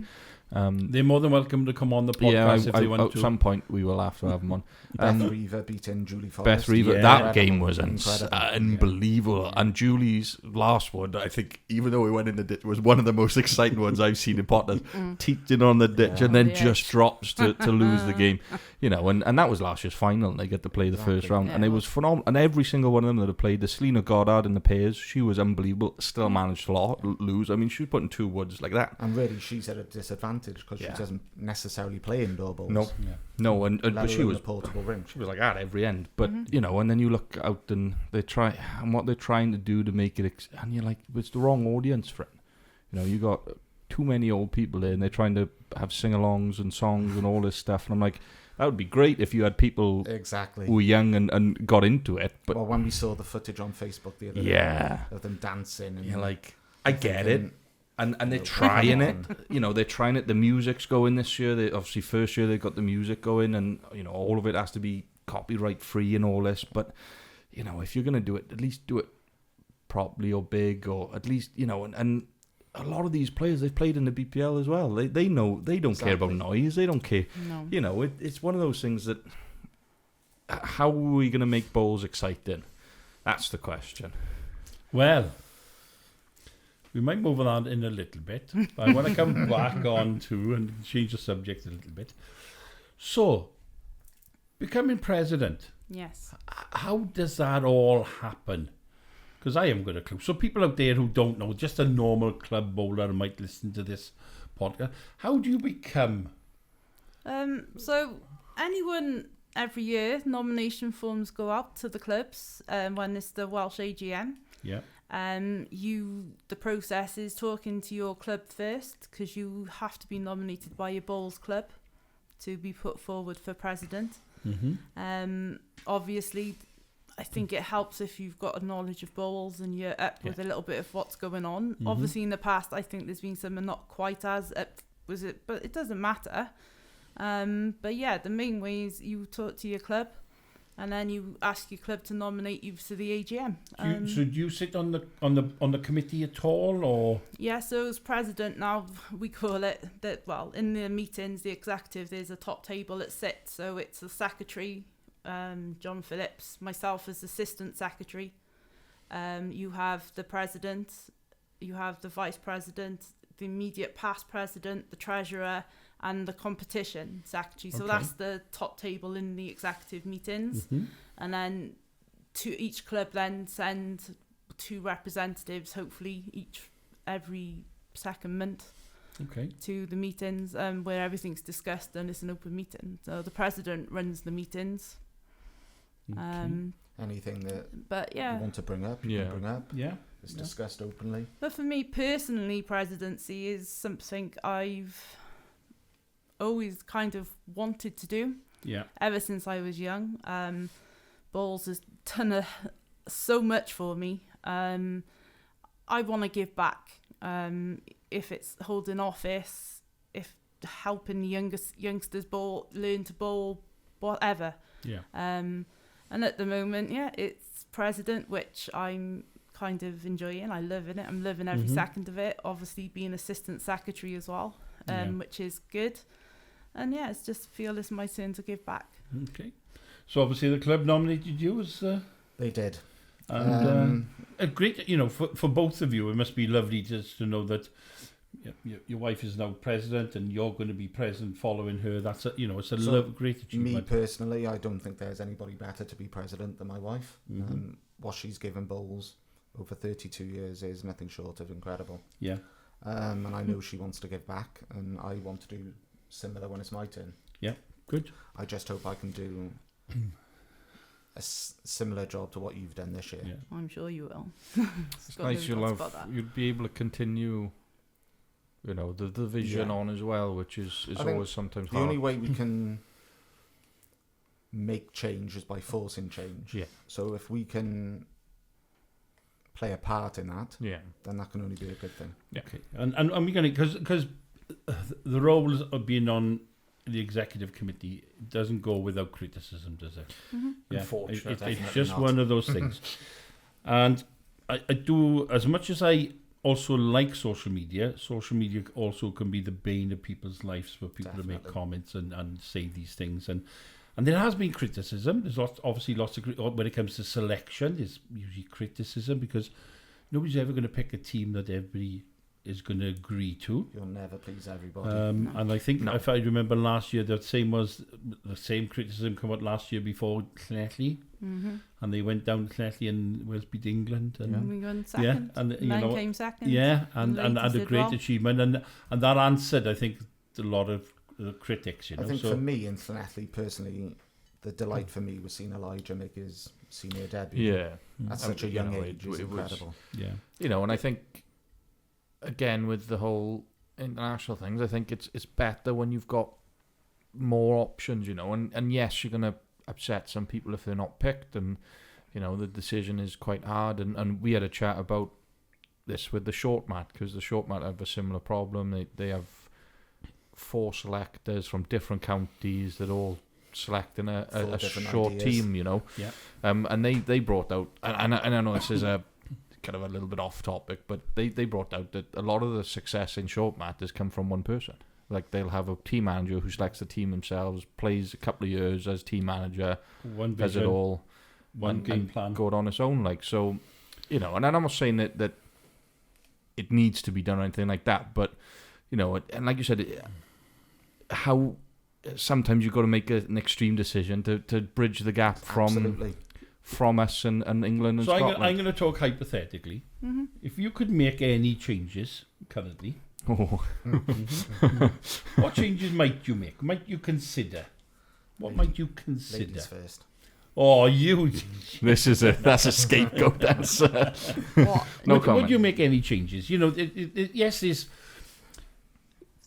S1: They're more than welcome to come on the podcast if they want to.
S3: At some point we will have to have them on.
S4: Beth Reaver beating Julie Forrest.
S3: Beth Reaver,
S1: Yeah.
S3: that game was
S4: Incredible.
S3: unbelievable. And Julie's last one, I think, even though we went in the ditch, was one of the most exciting ones I've seen in Potters. Teaching on the ditch and then just drops to lose the game. And that was last year's final, and they get to play the first round. And it was phenomenal. And every single one of them that have played, the Selena Goddard in the pairs, she was unbelievable. Still managed to lose. I mean, she was putting 2 woods like that.
S4: And really, she's at a disadvantage because she doesn't necessarily play indoor bowls.
S3: No,
S4: Let
S3: but she
S4: alone
S3: was
S4: a portable ring.
S3: She was like at every end, but and then you look out and what they're trying to do to make it, and you're like, it's the wrong audience for it. You got too many old people there, and they're trying to have sing-alongs and songs and all this stuff, and I'm like, that would be great if you had people
S4: exactly
S3: who were young and got into it. But
S4: when we saw the footage on Facebook the other day of them dancing, and
S3: you're like, I get it. And they're trying it, they're trying it. The music's going this year. They obviously first year they got the music going, and all of it has to be copyright free and all this. But if you're gonna do it, at least do it properly or big, or at least and a lot of these players, they've played in the BPL as well. They know they don't care about noise. They don't care.
S2: No.
S3: It's one of those things that how are we gonna make bowls exciting? That's the question.
S1: Well, we might move on in a little bit. But I want to come back on to and change the subject a little bit. So, becoming president,
S2: Yes.
S1: how does that all happen? Because I haven't got a clue. So people out there who don't know, just a normal club bowler might listen to this podcast. How do you become?
S2: So anyone every year, nomination forms go out to the clubs when it's the Welsh AGM.
S1: Yeah.
S2: The process is talking to your club first, because you have to be nominated by your bowls club to be put forward for president. Obviously, I think it helps if you've got a knowledge of bowls and you're up with a little bit of what's going on. Obviously, in the past, I think there's been some not quite as up but it doesn't matter. But yeah, the main way is you talk to your club, and then you ask your club to nominate you to the AGM.
S1: So do you sit on the committee at all, or?
S2: Yeah, so as president now, we call it that. Well, in the meetings, the executive, there's a top table that sits. So it's the secretary, John Phillips, myself as assistant secretary. You have the president, you have the vice president, the immediate past president, the treasurer, and the competition secretary. So that's the top table in the executive meetings. And then each club then send 2 representatives, hopefully every second month, to the meetings where everything's discussed and it's an open meeting. So the president runs the meetings.
S4: Anything that
S2: you
S4: want to bring up, you can bring up.
S1: Yeah.
S4: It's discussed openly.
S2: But for me personally, presidency is something I've always kind of wanted to do.
S1: Yeah.
S2: Ever since I was young. Bowls has done so much for me. I want to give back. If it's holding office, if helping the youngsters bowl, learn to bowl, whatever.
S1: Yeah.
S2: And at the moment, it's president, which I'm kind of enjoying. I love it. I'm loving every second of it. Obviously being assistant secretary as well, which is good. And it's just feel it's my turn to give back. Okay.
S1: So obviously the club nominated you as...
S4: They did.
S1: And a great, for both of you, it must be lovely just to know that your wife is now president and you're going to be president following her. That's it's a great achievement.
S4: Me personally, I don't think there's anybody better to be president than my wife. What she's given bowls over 32 years is nothing short of incredible.
S1: Yeah.
S4: and I know she wants to give back, and I want to do similar when it's my turn.
S1: Good.
S4: I just hope I can do a similar job to what you've done this year.
S1: Yeah.
S2: I'm sure you will.
S3: It's nice you'll be able to continue, the vision on as well, which is
S4: I think
S3: always sometimes
S4: The
S3: hard.
S4: only way we can make change is by forcing change.
S3: Yeah.
S4: So if we can play a part in that,
S3: Yeah.
S4: then that can only be a good thing.
S1: Okay. And we're going to, because the roles of being on the executive committee doesn't go without criticism, does it?
S2: Mm-hmm.
S1: Yeah.
S3: Unfortunately.
S1: It's
S4: Definitely
S1: just
S4: not.
S1: one of those things. And I do, as much as I also like social media also can be the bane of people's lives for people to make
S4: Definitely.
S1: comments and say these things. And there has been criticism. There's obviously lots of, when it comes to selection, there's usually criticism because nobody's ever going to pick a team that everybody is going to agree to.
S4: You'll never please everybody.
S2: No.
S1: And I think, if I remember last year, the same criticism come out last year before Llanelli,
S2: Mm-hmm.
S1: and they went down to Llanelli and Wales beat England. And
S2: We went second.
S1: and
S2: Men came second.
S1: yeah, and
S2: Ladies
S1: had a
S2: did
S1: great
S2: well.
S1: achievement, and that answered, I think, a lot of critics.
S4: I think for me in Llanelli personally, the delight for me was seeing Elijah make his senior debut.
S3: Yeah.
S4: At
S3: And,
S4: such a
S3: you
S4: young
S3: know,
S4: age,
S3: it
S4: it's
S3: was-
S4: incredible.
S1: yeah.
S3: And I think, again, with the whole international things, I think it's better when you've got more options, and yes, you're going to upset some people if they're not picked, and, the decision is quite hard, and we had a chat about this with the short mat, because the short mat have a similar problem. They have 4 selectors from different counties that all selecting a
S4: 4 different
S3: short
S4: ideas.
S3: team,
S1: Yeah.
S3: and they brought out, and I know this is a kind of a little bit off topic, but they brought out that a lot of the success in short mat has come from one person. Like, they'll have a team manager who selects the team themselves, plays a couple of years as team manager,
S1: One
S3: does it
S1: vision,
S3: all,
S1: one game
S3: and
S1: plan.
S3: go it on its own. Like, so, and I'm not saying that it needs to be done or anything like that, but, and like you said, how sometimes you've got to make an extreme decision to bridge the gap
S4: Absolutely.
S3: from us and England and
S1: So
S3: Scotland.
S1: I'm going to talk hypothetically.
S2: Mm-hmm.
S1: If you could make any changes currently,
S3: Oh.
S1: what changes might you make? Might you consider? What might you consider?
S4: Ladies first.
S1: Oh, you.
S3: That's a scapegoat answer.
S2: What?
S3: No
S1: would
S3: comment.
S1: you make any changes? Yes,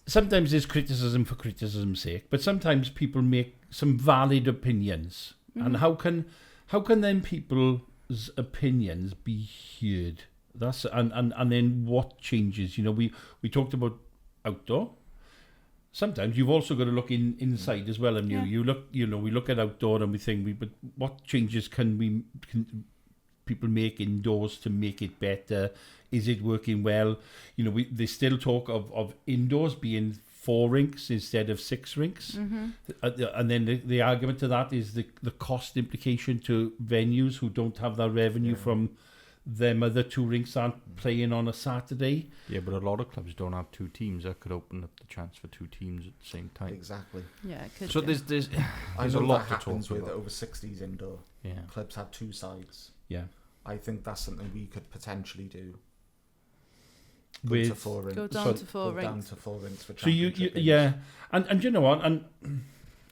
S1: sometimes there's criticism for criticism's sake, but sometimes people make some valid opinions.
S2: Mm-hmm.
S1: And how can then people's opinions be heard? That's and then what changes? We talked about outdoor. Sometimes you've also got to look inside as well, and
S2: Yeah.
S1: you look. We look at outdoor and we think, but what changes can people make indoors to make it better? Is it working well? They still talk of indoors being 4 rinks instead of 6 rinks.
S2: Mm-hmm.
S1: And then the argument to that is the cost implication to venues who don't have that revenue from them other 2 rinks aren't playing on a Saturday.
S3: Yeah, but a lot of clubs don't have 2 teams. That could open up the chance for 2 teams at the same time.
S4: Exactly.
S2: Yeah, it could
S3: So
S2: do.
S3: there's
S4: I
S3: a
S4: know
S3: lot
S4: that
S3: to
S4: happens
S3: talk
S4: with
S3: about.
S4: over 60s indoor.
S3: Yeah.
S4: Clubs have 2 sides.
S1: Yeah.
S4: I think that's something we could potentially do. Go to
S1: With
S4: 4 rinks.
S2: Go down
S1: So-
S2: to 4
S4: Go down
S2: rinks.
S4: to 4 rinks for
S1: so you
S4: championship games.
S1: yeah, and you know what, and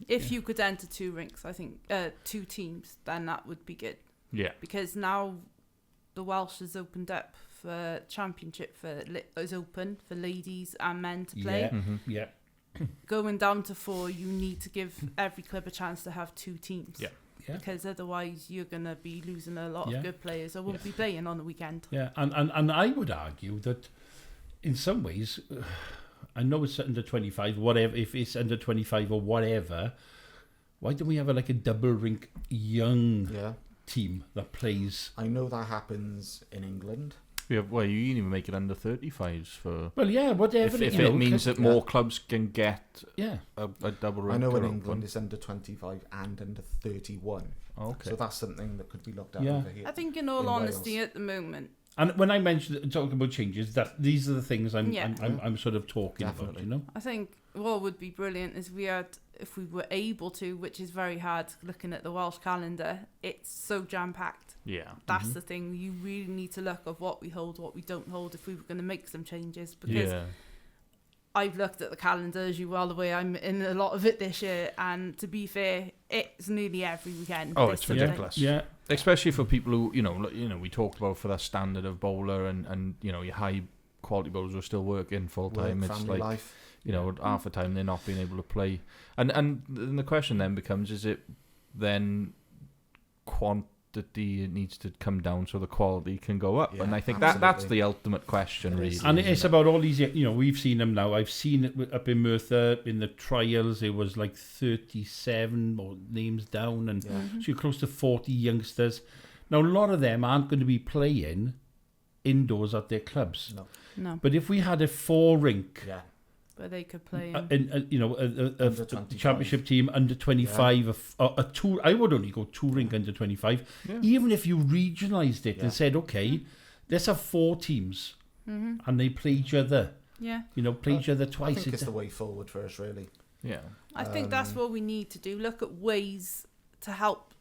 S2: If you could enter 2 rinks, I think 2 teams, then that would be good.
S3: Yeah.
S2: Because now the Welsh has opened up for championship is open for ladies and men to play.
S1: Yeah.
S3: Mm-hmm.
S1: yeah,
S2: Going down to 4, you need to give every club a chance to have 2 teams.
S3: Yeah.
S1: Yeah.
S2: Because otherwise you're going to be losing a lot
S1: Yeah.
S2: of good players that won't be playing on the weekend.
S1: yeah, and I would argue that in some ways, I know it's under 25, whatever. If it's under 25 or whatever, why don't we have a double rink young
S4: Yeah.
S1: team that plays?
S4: I know that happens in England.
S3: Yeah, well, you can even make it under 35s for...
S1: Well, yeah, whatever.
S3: If
S1: you
S3: it
S1: know,
S3: means that
S4: yeah.
S3: more clubs can get
S1: yeah.
S3: a double
S4: I
S3: rank.
S4: know in
S3: or
S4: England
S3: open.
S4: it's under 25 and under 31.
S3: Okay.
S4: So that's something that could be looked at
S1: Yeah.
S4: over here.
S2: I think in all
S4: In
S2: honesty
S4: Wales.
S2: at the moment,
S1: And when I mentioned talking about changes, that these are the things I'm
S2: Yeah.
S1: I'm sort of talking
S4: Definitely.
S1: about.
S2: I think what would be brilliant is we had if we were able to, which is very hard looking at the Welsh calendar, it's so jam-packed.
S3: Yeah.
S2: That's the thing. You really need to look at what we hold, what we don't hold, if we were going to make some changes. Because I've looked at the calendar, as you well aware, I'm in a lot of it this year, and to be fair, it's nearly every weekend.
S3: Oh, it's ridiculous.
S1: Yeah.
S3: Especially for people who, we talked about for that standard of bowler and your high quality bowlers who are still working full time. It's
S4: family
S3: like,
S4: life.
S3: Half the time they're not being able to play. And the question then becomes, is it then quantity needs to come down so the quality can go up?
S4: Yeah,
S3: and I think
S4: absolutely.
S3: that's the ultimate question, really.
S1: And it's about all these, we've seen them now. I've seen it up in Merthyr in the trials. It was like 37 or names down, and so you're close to 40 youngsters. Now, a lot of them aren't going to be playing indoors at their clubs.
S2: No.
S1: But if we had a 4-rink,
S2: where they could play
S1: a
S4: Under 25.
S1: championship team under 25, a two, I would only go 2-rink under 25.
S3: Yeah.
S1: Even if you regionalised it and said, okay, let's have 4 teams and they play each other.
S2: Yeah.
S1: Play each other twice.
S4: I think it's the way forward for us, really.
S3: Yeah.
S2: I think that's what we need to do. Look at ways to help,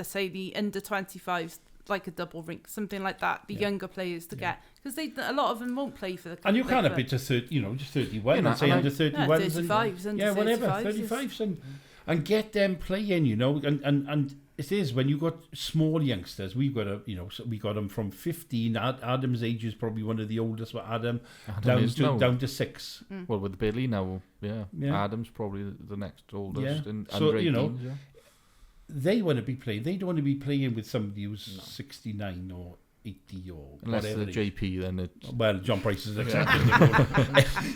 S2: say, the under 25s, like a double rink, something like that. The younger players to get, because a lot of them won't play for the.
S1: And you can't have it to 30, just 31 and say under 31s,
S2: 35s,
S1: and whatever, 35s, and get them playing. And it is when you got small youngsters. We've got we got them from 15. Adam's age is probably one of the oldest. But Adam down to 6.
S3: Well, with Billy now, Adam's probably the next oldest.
S1: Yeah.
S3: And
S1: So,
S3: under 18s,
S1: they want to be playing. They don't want to be playing with somebody who's 69 or 80 or
S3: unless
S1: whatever.
S3: the JP, then it's...
S1: Well, John Price is accepted.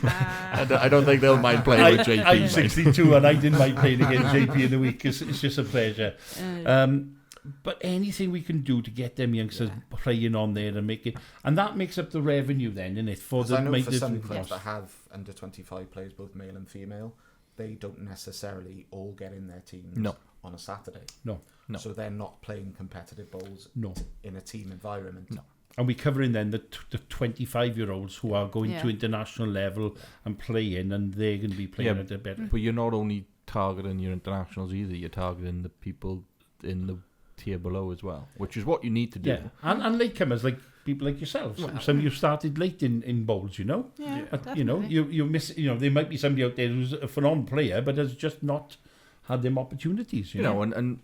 S3: I don't think they'll mind playing with JP.
S1: I'm 62 and I didn't mind playing against JP in the week. It's just a pleasure. But anything we can do to get them youngsters playing on there and make it, and that makes up the revenue then, isn't it? For the
S4: I know for some
S1: maintenance
S4: clubs
S1: costs.
S4: that have under 25 players, both male and female, they don't necessarily all get in their teams on a Saturday.
S1: No.
S4: So they're not playing competitive bowls in a team environment.
S1: No. And we're covering then the 25-year-olds who are going to international level and playing, and they're going to be playing at a better.
S3: But you're not only targeting your internationals either, you're targeting the people in the tier below as well, which is what you need to do.
S1: Yeah, and latecomers, like people like yourselves. Some of you started late in bowls,
S2: Yeah,
S1: you miss. There might be somebody out there who's a phenomenal player, but has just not had them opportunities. You know,
S3: and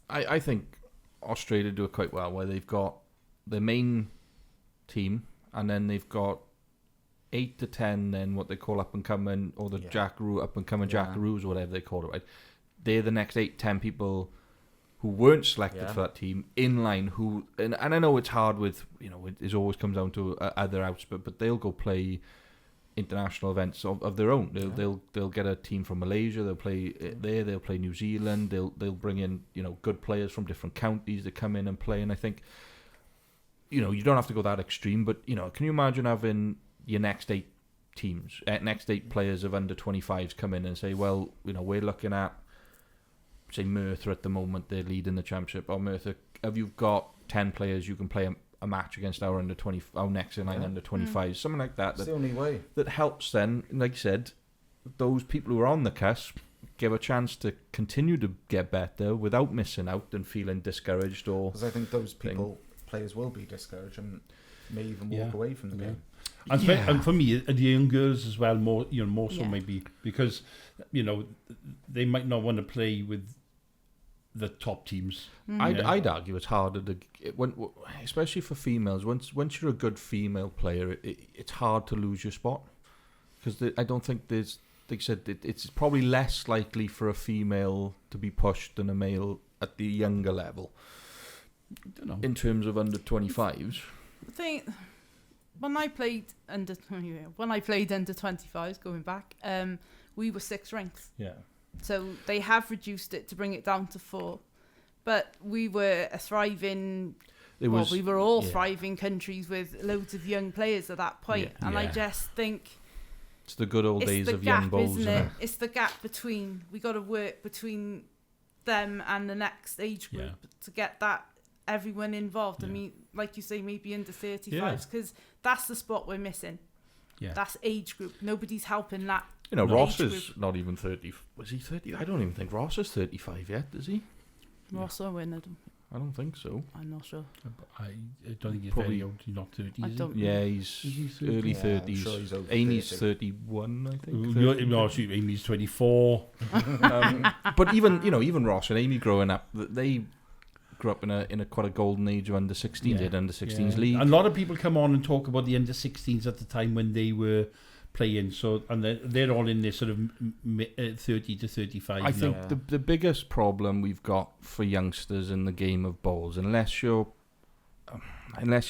S3: I think Australia do it quite well, where they've got their main team, and then they've got 8 to 10, then what they call up and coming, or the Jackaroo up and coming Jackaroos, or whatever they call it. Right, they're the next 8-10 people who weren't selected for that team in line. And I know it's hard with it always comes down to other outs, but they'll go play international events of their own. They'll get a team from Malaysia. They'll play there. They'll play New Zealand. They'll bring in good players from different counties that come in and play. And I think you don't have to go that extreme, but can you imagine having your next 8 teams, next 8 players of under 25s come in and say, well, we're looking at, say, Merthyr at the moment, they're leading the championship. Or Merthyr, have you got 10 players you can play a match against our under 20, our next in line under 25s, something like that.
S4: That's the only way.
S3: That helps then, like I said, those people who are on the cusp give a chance to continue to get better without missing out and feeling discouraged. Or
S4: because I think those players will be discouraged and may even walk away from the game.
S1: And for me, the young girls as well, more so maybe, because they might not want to play with the top teams.
S3: I'd argue it's harder to, especially for females. Once you're a good female player, it's hard to lose your spot, because I don't think there's, like I said, it's probably less likely for a female to be pushed than a male at the younger level.
S1: I don't know.
S3: In terms of under 25s.
S2: I think when I played under 25s, going back, we were 6 ranks.
S1: Yeah.
S2: So they have reduced it to bring it down to 4, but we were a thriving. We were all thriving countries with loads of young players at that point, and I just think
S3: it's the good old days of young bowls,
S2: isn't it? It's the gap between. We got to work between them and the next age group to get that everyone involved. I mean, like you say, maybe under 35s, because that's the spot we're missing. Yeah. That's age group. Nobody's helping that
S3: You know,
S1: No.
S3: Ross
S2: Age
S3: is
S2: group.
S3: not even 30. Was he 30? I don't even think Ross is 35 yet, is he?
S2: Ross Owen,
S3: I don't think so.
S2: I'm not sure.
S1: I don't think he's
S3: Probably-
S1: very old. He's not 30,
S2: I
S1: is he?
S2: don't.
S3: Yeah, he's
S1: Is he 30?
S3: early
S4: Yeah, I'm
S3: 30s.
S4: sure he's over
S3: Amy's
S4: 30.
S3: 31, I think.
S1: No, Amy's 24.
S3: But even Ross and Amy growing up, they grew up in a quite a golden age of under 16s. They had under 16s league.
S1: And a lot of people come on and talk about the under 16s at the time when they were playing. So, and they're all in this sort of 30 to 35
S3: I
S1: now.
S3: think the biggest problem we've got for youngsters in the game of bowls, unless you're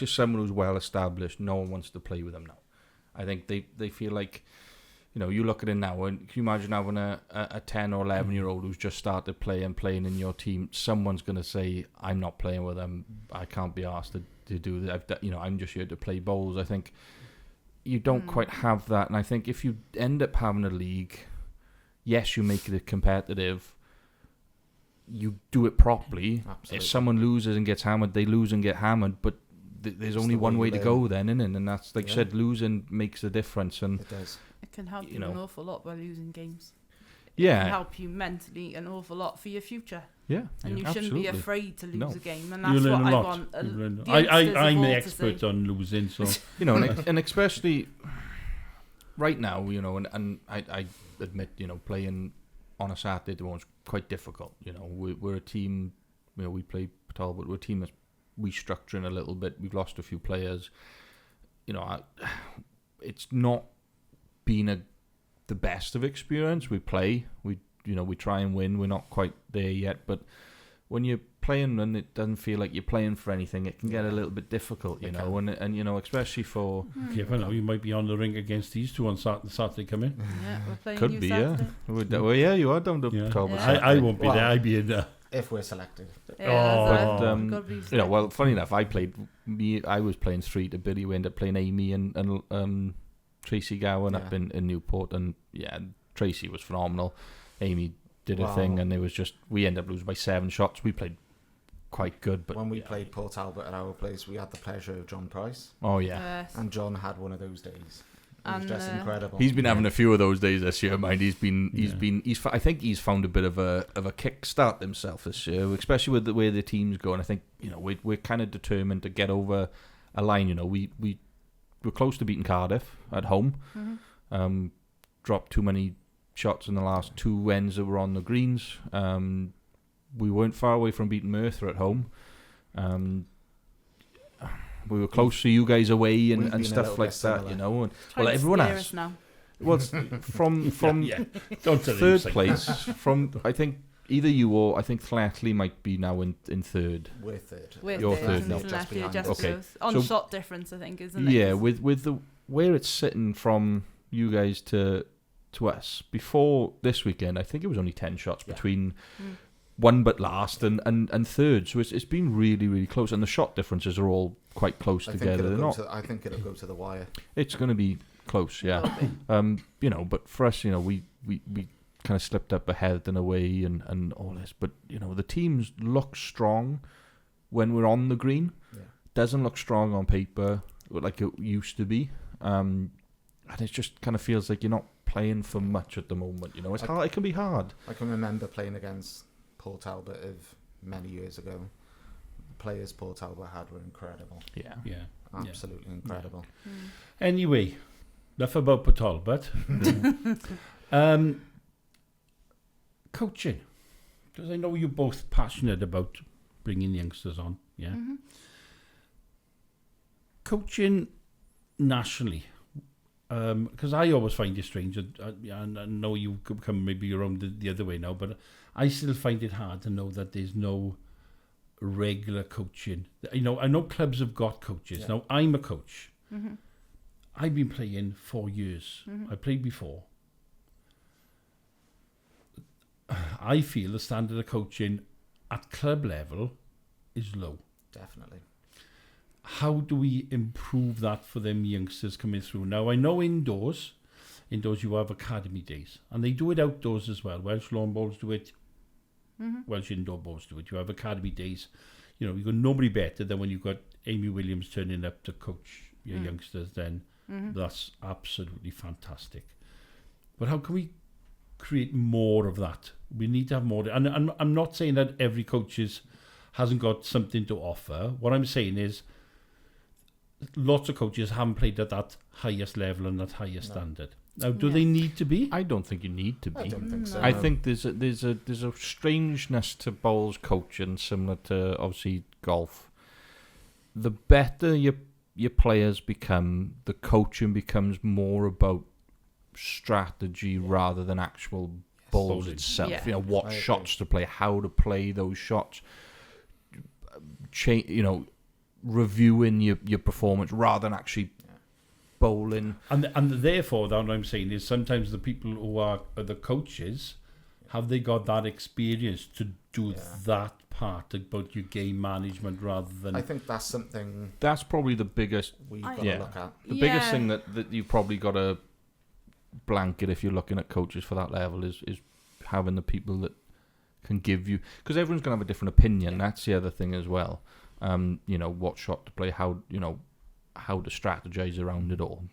S3: someone who's well established, no one wants to play with them now. I think they feel like, you look at it now, and can you imagine having a 10 or 11 year old who's just started playing in your team? Someone's going to say, I'm not playing with them. I can't be asked to do that. I'm just here to play bowls. I think you don't quite have that. And I think if you end up having a league, yes, you make it competitive. You do it properly.
S4: Absolutely.
S3: If someone loses and gets hammered, they lose and get hammered. But there's only
S4: the
S3: one
S4: way
S3: way to
S4: you
S3: go
S4: learn.
S3: then, isn't it? And that's, like you said, losing makes a difference. And
S4: It does.
S2: It can help
S3: You
S2: you
S3: know.
S2: an awful lot by losing games. It can
S3: yeah,
S2: help you mentally an awful lot for your future.
S3: yeah,
S2: And you
S3: absolutely.
S2: shouldn't be afraid to lose
S3: No.
S2: a game. And
S1: You
S2: that's
S1: learn
S2: what
S1: a
S2: I
S1: lot.
S2: want.
S1: You learn-
S2: the youngsters
S1: I'm
S2: of
S1: the
S2: all to
S1: expert
S2: see.
S1: on losing, so
S3: and especially right now, and I admit, playing on a Saturday at the moment is quite difficult. We're a team, we play Patal, but we're a team that's restructuring a little bit. We've lost a few players. It's not been the best of experience. We play, we try and win. We're not quite there yet, but when you're playing and it doesn't feel like you're playing for anything, it can get a little bit difficult,
S4: It
S3: and especially for
S1: careful now, you might be on the ring against these two on Saturday coming.
S2: Yeah, we're playing
S3: could
S2: you
S3: be,
S2: Saturday.
S3: well, yeah, you are down to
S1: Yeah.
S3: Talbot.
S2: Yeah.
S1: I won't be
S4: Well,
S1: there. I'll be in there.
S4: If we're selected.
S2: Yeah,
S3: But,
S2: gotta be
S3: well, funny enough, I was playing 3 to Billy. We ended up playing Amy and Tracy Gowan up
S4: Yeah.
S3: in Newport, and Tracy was phenomenal. Amy did a
S4: Wow.
S3: thing, and we ended up losing by 7 shots. We played quite good, but
S4: When we played Port Talbot at our place, we had the pleasure of John Price.
S3: oh yeah,
S2: Yes.
S4: And John had one of those days. It was
S2: And,
S4: just incredible.
S3: he's been having a few of those days this year. Mind,
S1: Yeah.
S3: I think he's found a bit of a kickstart himself this year, especially with the way the team's going. I think we're kind of determined to get over a line. We were close to beating Cardiff at home.
S2: Mm-hmm.
S3: Dropped too many shots in the last 2 ends that were on the greens. We weren't far away from beating Merthyr at home. We were close to you guys away and
S4: We've been a
S3: stuff
S4: little
S3: like
S4: bit
S3: that,
S4: similar.
S3: And
S2: Trying to
S3: everyone
S2: scare
S3: has.
S2: us now.
S3: Well, from
S1: yeah. Don't tell him
S3: third
S1: say
S3: place, from I think either you or I think Flatley might be now in third.
S4: We're third.
S2: We're
S3: You're
S2: third,
S3: third
S2: and
S3: now.
S2: St.
S4: Just
S2: Matthew
S4: behind
S2: just
S4: us.
S3: Okay.
S2: goes. On
S3: So-
S2: shot difference, I think, isn't it?
S3: Yeah,
S2: 'Cause-
S3: with the where it's sitting from you guys to us before this weekend, I think it was only 10 shots
S4: Yeah.
S3: between
S2: Mm.
S3: one but last and third. So it's been really, really close, and the shot differences are all quite close
S4: I think
S3: together. They're not.
S4: I think it'll go to the wire.
S3: It's going to be close, yeah.
S2: Will be.
S3: But for us, we kind of slipped up ahead and away and all this. But the teams look strong when we're on the green.
S4: Yeah.
S3: Doesn't look strong on paper like it used to be. And it just kind of feels like you're not playing for much at the moment. It's hard. It can be hard.
S4: I can remember playing against Port Talbot of many years ago. The players Port Talbot had were incredible.
S3: Yeah.
S1: Yeah.
S4: Absolutely incredible.
S2: Mm.
S1: Anyway, enough about Patalbot. Coaching, because I know you're both passionate about bringing youngsters on. Yeah.
S2: Mhm.
S1: Coaching nationally, because I always find it strange, and I know you could come maybe your own the other way now, but I still find it hard to know that there's no regular coaching. I know clubs have got coaches.
S4: Yeah.
S1: Now I'm a coach.
S2: Mhm.
S1: I've been playing 4 years.
S2: Mhm.
S1: I played before. I feel the standard of coaching at club level is low.
S4: Definitely.
S1: How do we improve that for them youngsters coming through? Now, I know indoors you have academy days, and they do it outdoors as well. Welsh lawn bowls do it,
S2: Mhm.
S1: Welsh indoor bowls do it. You have academy days. You've got nobody better than when you've got Amy Williams turning up to coach your youngsters. Then
S2: Mhm.
S1: that's absolutely fantastic. But how can we create more of that? We need to have more. And I'm not saying that every coach hasn't got something to offer. What I'm saying is lots of coaches haven't played at that highest level and that highest standard. Now, do they need to be?
S3: I don't think you need to be.
S4: I don't think so.
S3: I think there's a strangeness to bowls coaching similar to obviously golf. The better your players become, the coaching becomes more about strategy rather than actual bowls itself.
S2: Yeah.
S3: You know, what shots to play, how to play those shots. Reviewing your performance rather than actually bowling.
S1: And therefore, that what I'm saying is sometimes the people who are the coaches, have they got that experience to do that part about your game management rather than...
S4: I think that's something
S3: That's probably the biggest...
S4: we've got to look at.
S3: The biggest thing that you've probably got to blanket if you're looking at coaches for that level is having the people that can give you... Because everyone's going to have a different opinion. That's the other thing as well. What shot to play, how to strategize around it all.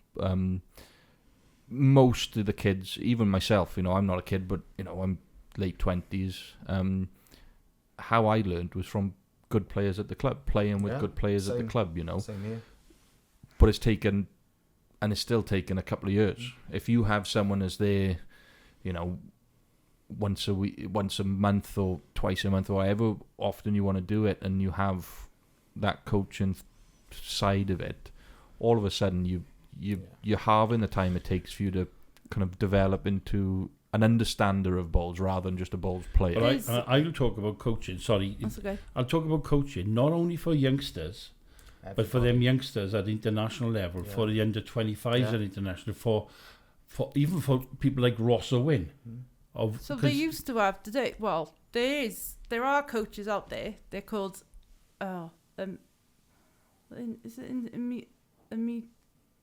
S3: Most of the kids, even myself, I'm not a kid, but I'm late 20s. How I learned was from good players at the club, playing with good players at the club.
S4: Same here.
S3: But it's taken, and it's still taking a couple of years. If you have someone as there, once a week, once a month, or twice a month, or however often you want to do it, and you have that coaching side of it, all of a sudden you're halving the time it takes for you to kind of develop into an understander of bowls rather than just a bowls player.
S1: But I'll talk about coaching. Sorry,
S2: That's okay.
S1: I'll talk about coaching not only for youngsters, but for them youngsters at international level, for the under 25s at international, for even for people like Ross Owen.
S2: So they used to have today. Well, there are coaches out there. They're called is it in me?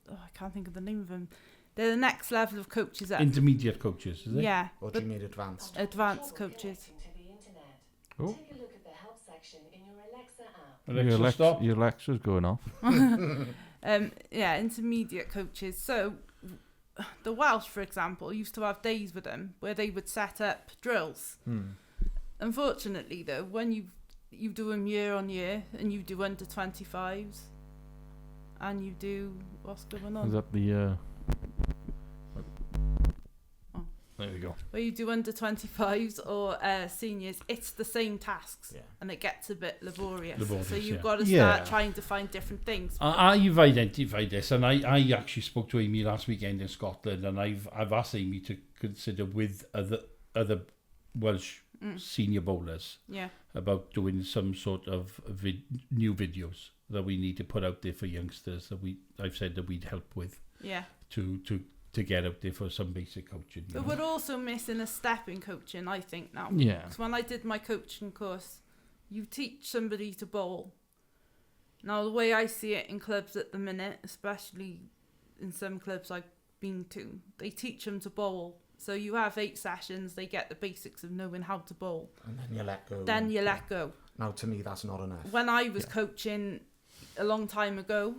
S2: Oh, I can't think of the name of them. They're the next level of coaches.
S1: Intermediate coaches, is it?
S2: Yeah.
S4: Or do you mean advanced?
S2: Advanced coaches.
S3: Oh.
S5: Take a look at the help section in your Alexa app.
S1: Stop.
S3: Your Alexa's going off.
S2: Intermediate coaches. So the Welsh, for example, used to have days with them where they would set up drills. Unfortunately, though, when you do them year on year and you do under 25s and you do what's going on?
S3: Is that the? There we go.
S2: Where you do under 25s or seniors, it's the same tasks, and it gets a bit laborious. So you've got to start trying to find different things.
S1: I've identified this, and I actually spoke to Amy last weekend in Scotland, and I've asked Amy to consider with other Welsh senior bowlers about doing some sort of new videos that we need to put out there for youngsters that I've said that we'd help with to get out there for some basic coaching.
S2: But we're also missing a step in coaching, I think, now.
S3: Yeah.
S2: Because when I did my coaching course, you teach somebody to bowl. Now, the way I see it in clubs at the minute, especially in some clubs I've been to, they teach them to bowl. So you have 8 sessions, they get the basics of knowing how to bowl.
S4: And then you let go.
S2: Then you let go.
S4: Now, to me, that's not enough.
S2: When I was coaching a long time ago,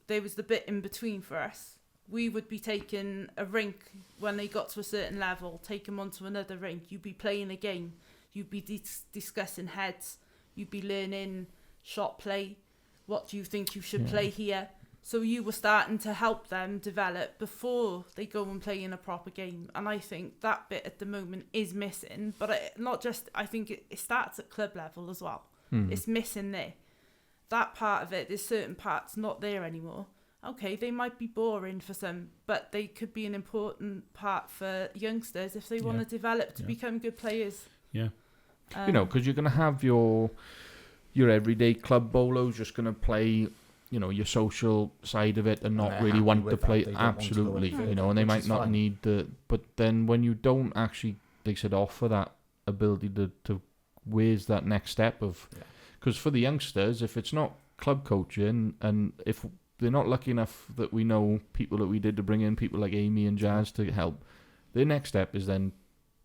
S2: there was the bit in between for us. We would be taking a rink when they got to a certain level, take them onto another rink. You'd be playing a game. You'd be discussing heads. You'd be learning shot play. What do you think you should play here? So you were starting to help them develop before they go and play in a proper game. And I think that bit at the moment is missing. But not just, I think it starts at club level as well. It's missing there. That part of it, there's certain parts not there anymore. Okay, they might be boring for some, but they could be an important part for youngsters if they want to develop to become good players.
S1: Yeah.
S3: Because you're going to have your everyday club bowlers just going to play, your social side of it and not really want to play. Absolutely. And they might not need the... But then when you don't actually, they said, offer that ability to where's that next step of... Because for the youngsters, if it's not club coaching and if... They're not lucky enough that we know people that we did to bring in, people like Amy and Jazz to help. Their next step is then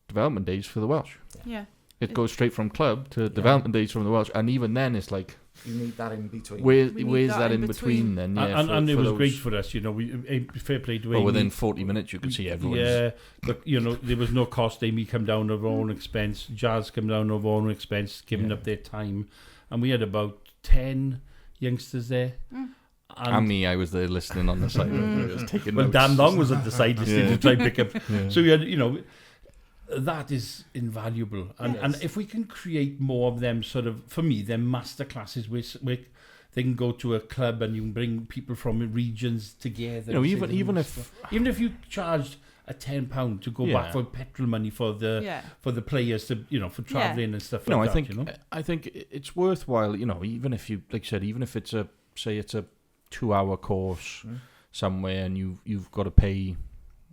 S3: development days for the Welsh.
S2: Yeah.
S3: It goes straight from club to development days from the Welsh. And even then it's like,
S4: You need that in between.
S3: Where's
S2: need
S3: that in between then? Yeah,
S1: and it
S3: for
S1: was
S3: those-
S1: great for us, fair play to Amy.
S3: Well, within 40 minutes, you could see everyone.
S1: Yeah, but there was no cost. Amy come down of her own expense. Jazz come down of her own expense, giving up their time, and we had about 10 youngsters there.
S3: And me, I was there listening on the side. I was taking
S1: Well,
S3: notes.
S1: Dan Long was at the side listening to try and pick up.
S3: Yeah.
S1: So we had, that is invaluable. And if we can create more of them, sort of, for me, them master classes where they can go to a club and you can bring people from regions together.
S3: Even if
S1: you charged a £10 to go back for petrol money for the players to for travelling and stuff like that.
S3: I think it's worthwhile. Even if you, like you said, even if it's a 2-hour course somewhere and you've got to pay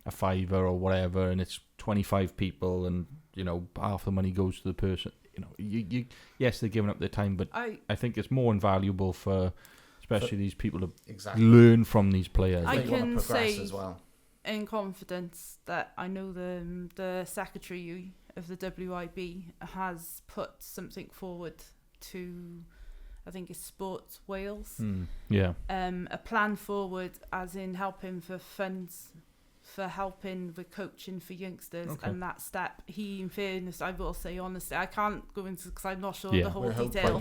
S3: a $5 or whatever, and it's 25 people, and half the money goes to the person. Yes, they're giving up their time, but I think it's more invaluable for especially these people to learn from these players.
S2: I
S4: They wanna
S2: can
S4: progress
S2: say
S4: as well.
S2: in confidence that I know the secretary of the WIB has put something forward to, I think it's Sports Wales. A plan forward, as in helping for funds for helping with coaching for youngsters. And that step, in fairness, I will say honestly, I can't go into because I'm not sure the whole detail,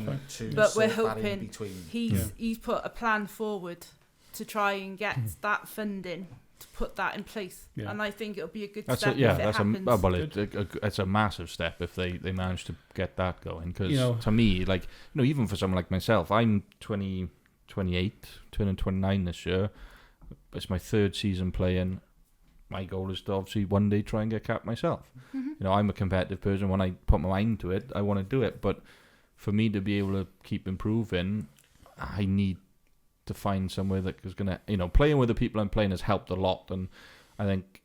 S2: but we're hoping he's put a plan forward to try and get that funding to put that in place. And I think it'll be a good step if it happens.
S3: It's a massive step if they manage to get that going, because to me, even for someone like myself, I'm 28, turning 29 this year. It's my third season playing. My goal is to obviously one day try and get capped myself. I'm a competitive person. When I put my mind to it, I want to do it. But for me to be able to keep improving, I need to find somewhere that is going to, playing with the people I'm playing has helped a lot. And I think,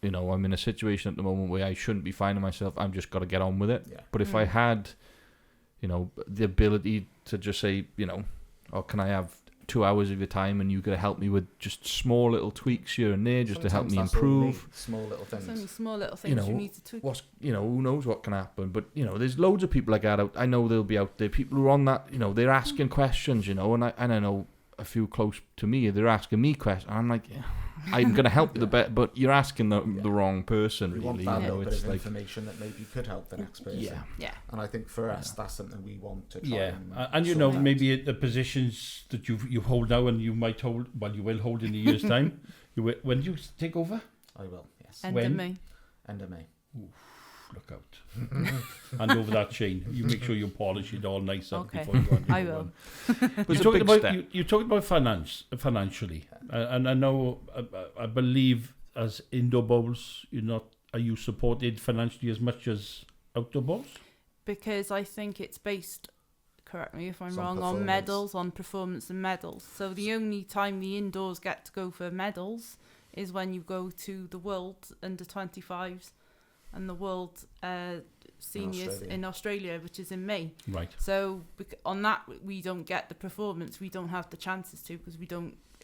S3: I'm in a situation at the moment where I shouldn't be finding myself. I've just got to get on with it. But if I had, the ability to just say, can I have 2 hours of your time and you could help me with just small little tweaks here and there just to help me improve.
S4: Small little things.
S2: It's only small little things you need to tweak.
S3: Who knows what can happen, but there's loads of people like that out. I know they'll be out there. People who are on that, they're asking questions, and I know a few close to me, they're asking me questions. I'm like, I'm going to help the bit, but you're asking the wrong person,
S4: we
S3: really.
S4: want that little bit
S3: it's
S4: of
S3: like
S4: information that maybe could help the next person. And I think for us, that's something we want to try and
S1: maybe at the positions that you hold now and you might hold, you will hold in a year's time. When do you take over?
S4: I will, yes.
S2: End of May.
S4: End of May.
S1: Oof, look out. Hand over that chain. You make sure you polish it all nice up before you go on.
S2: I will.
S1: You talked about financially, and I know, I believe as indoor bowls, are you supported financially as much as outdoor bowls?
S2: Because I think it's based, correct me if I'm wrong, on medals, on performance and medals. So the only time the indoors get to go for medals is when you go to the World Under 25s and the World Seniors in Australia, which is in May.
S1: Right.
S2: So on that, we don't get the performance. We don't have the chances to, because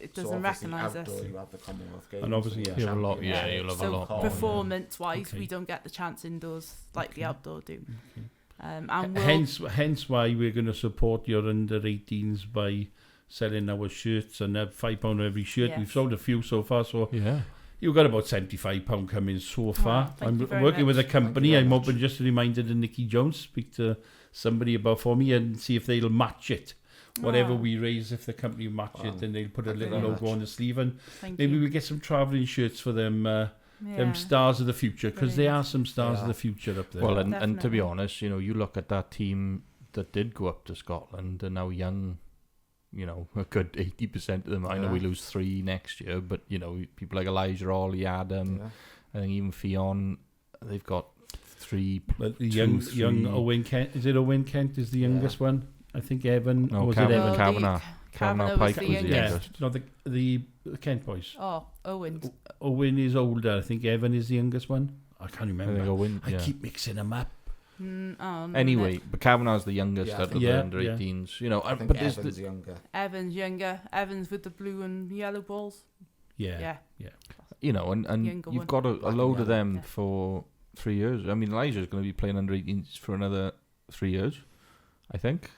S2: it doesn't recognise us.
S4: You have the Commonwealth Games.
S1: And obviously,
S3: you'll have a lot. You'll have a lot.
S2: Performance-wise, we don't get the chance indoors like the outdoor do. And
S1: hence why we're going to support your under 18s by selling our shirts and £5 every shirt. We've sold a few so far, so you've got about £75 coming so far. I'm working with a company. I'm hoping just a reminder to Nicky Jones, speak to somebody about for me and see if they'll match it. Whatever we raise, if the company match it, then they'll put a little logo on the sleeve, and maybe we get some travelling shirts for them. Them stars of the future, because there are some stars of the future up there.
S3: Well, and to be honest, you look at that team that did go up to Scotland and now young, a good 80% of them. I know we lose 3 next year, but people like Elijah Ollie, Adam, I think even Fionn, they've got 3.
S1: But the young Owen Kent, is it Owen Kent is the youngest one? I think Evan.
S3: No,
S1: was
S3: Cavan,
S1: it Evan?
S3: Kavanagh Pike was the youngest.
S1: No, the Kent boys.
S2: Oh, Owen.
S1: Owen is older. I think Evan is the youngest one. I can't remember. I keep mixing them up.
S3: Anyway, but Kavanagh's the youngest out of the under 18s.
S4: I think Evan's younger.
S2: Evan's younger. Evan's with the blue and yellow balls.
S1: Yeah.
S3: And you've got a load of them for 3 years. I mean, Elijah's going to be playing under 18s for another 3 years, I think.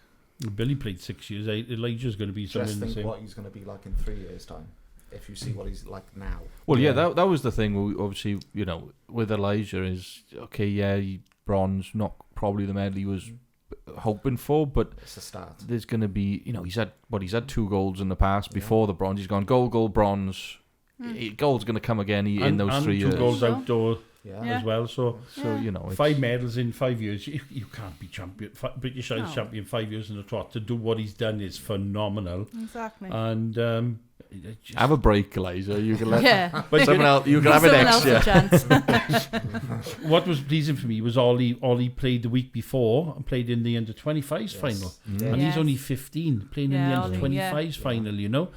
S1: Billy played 6 years. Elijah's going to be something
S4: Just
S1: the
S4: think
S1: same.
S4: what he's going to be like in 3 years' time. If you see what he's like now.
S3: Well, yeah,
S1: Yeah.
S3: that was the thing. Obviously, with Elijah is okay. Yeah, bronze, not probably the medal he was hoping for, but
S4: It's a start.
S3: there's going to be, he's had 2 golds in the past before the bronze. He's gone gold, bronze. Gold's going to come again in those
S1: and
S3: 3 years.
S1: 2 goals
S2: Sure.
S1: outdoor
S4: Yeah.
S2: Yeah.
S1: as well. So
S3: So it's,
S1: 5 medals in 5 years. You can't be champion, British Isles
S2: No.
S1: champion 5 years in a trot. To do what he's done is phenomenal.
S2: Exactly.
S1: And it just-
S3: have a break, Elijah. You can let
S2: Yeah.
S1: but
S3: someone else. You can have
S2: Give
S3: an
S2: someone else
S3: extra.
S2: a chance.
S1: what was pleasing for me was Ollie played the week before and played in the under 25s final,
S4: Yeah.
S1: and he's
S2: Yes.
S1: only 15 playing in
S2: Yeah,
S1: the under
S2: Ollie, yeah.
S1: 25s final.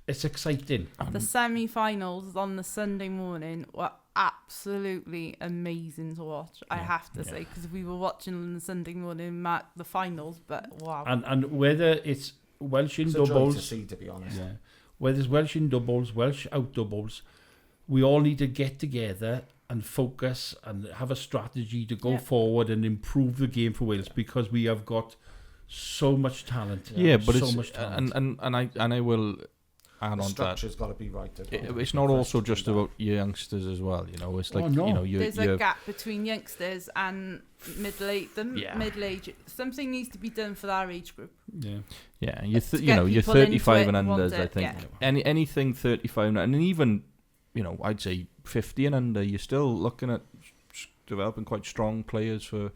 S1: It's exciting.
S2: The semi-finals on the Sunday morning were absolutely amazing to watch. I have to say, because we were watching on the Sunday morning the finals, but wow.
S1: And whether it's Welsh in
S4: It's a joy to
S1: doubles,
S4: see, to be honest.
S1: yeah, whether it's Welsh in doubles, Welsh out doubles, we all need to get together and focus and have a strategy to go
S2: Yeah.
S1: forward and improve the game for Wales, because we have got so much talent.
S3: Yeah, but
S1: so
S3: it's
S1: much talent.
S3: and I will add
S4: The
S3: on that.
S4: structure's got to be right. as well.
S3: It's not
S4: For us
S3: also
S4: to do
S3: just
S4: that.
S3: about your youngsters as well. It's like
S1: no.
S2: There's a gap between youngsters and middle-aged.
S3: Yeah.
S2: Middle-aged. Something needs to be done for our age group.
S1: Yeah.
S3: Yeah,
S2: To
S3: you're
S2: get
S3: you're
S2: people
S3: 35
S2: into
S3: and
S2: it, want
S3: unders. I
S2: it,
S3: think
S2: yeah.
S3: anything 35 and even I'd say 50 and under. You're still looking at developing quite strong players for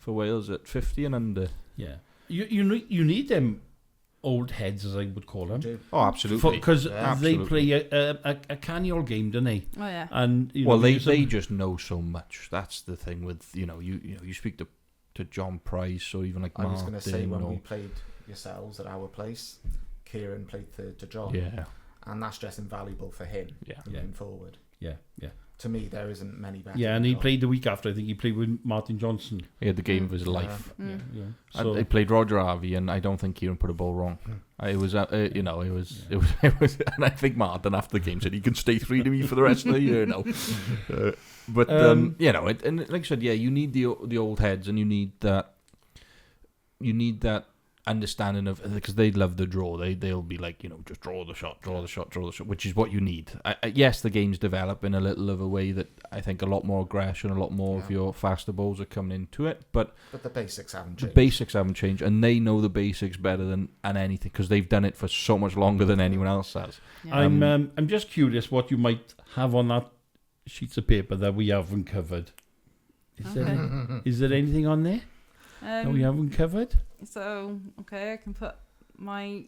S3: Wales at 50 and under.
S1: Yeah. You need them old heads, as I would call them.
S4: Do.
S3: Oh, absolutely.
S1: Because
S4: Yeah.
S1: they
S3: Absolutely.
S1: play a canny old game, don't they?
S2: Oh yeah.
S1: And
S3: Well, they
S1: use them-
S3: just know so much. That's the thing with you speak to John Price or even like
S4: I was going to say,
S3: Martin
S4: when
S3: or-
S4: we played yourselves at our place, Kieran played third to John.
S3: yeah.
S4: And that's just invaluable for him
S3: Yeah.
S4: moving forward.
S1: Yeah.
S4: To me, there isn't many better.
S1: Yeah, and
S4: than
S1: he
S4: John.
S1: played the week after. I think he played with Martin Johnson.
S3: He had the game of his life.
S2: Mm.
S1: Yeah.
S3: And
S1: So
S3: they played Roger Harvey, and I don't think Kieran put a ball wrong. It was, it was, and I think Martin after the game said he can stay 3 to me for the rest of the year now. But and like I said, yeah, you need the old heads, and you need that understanding of, because they love the draw. They'll be like, just draw the shot, which is what you need. Yes, the game's developing a little of a way that I think a lot more aggression, a lot more of your faster balls are coming into it, but
S4: the basics haven't
S3: the
S4: changed.
S3: basics haven't changed, and they know the basics better than anything because they've done it for so much longer than anyone else has.
S2: Yeah.
S1: I'm just curious what you might have on that sheets of paper that we haven't covered. Is there anything on there that we haven't covered?
S2: So okay, I can put my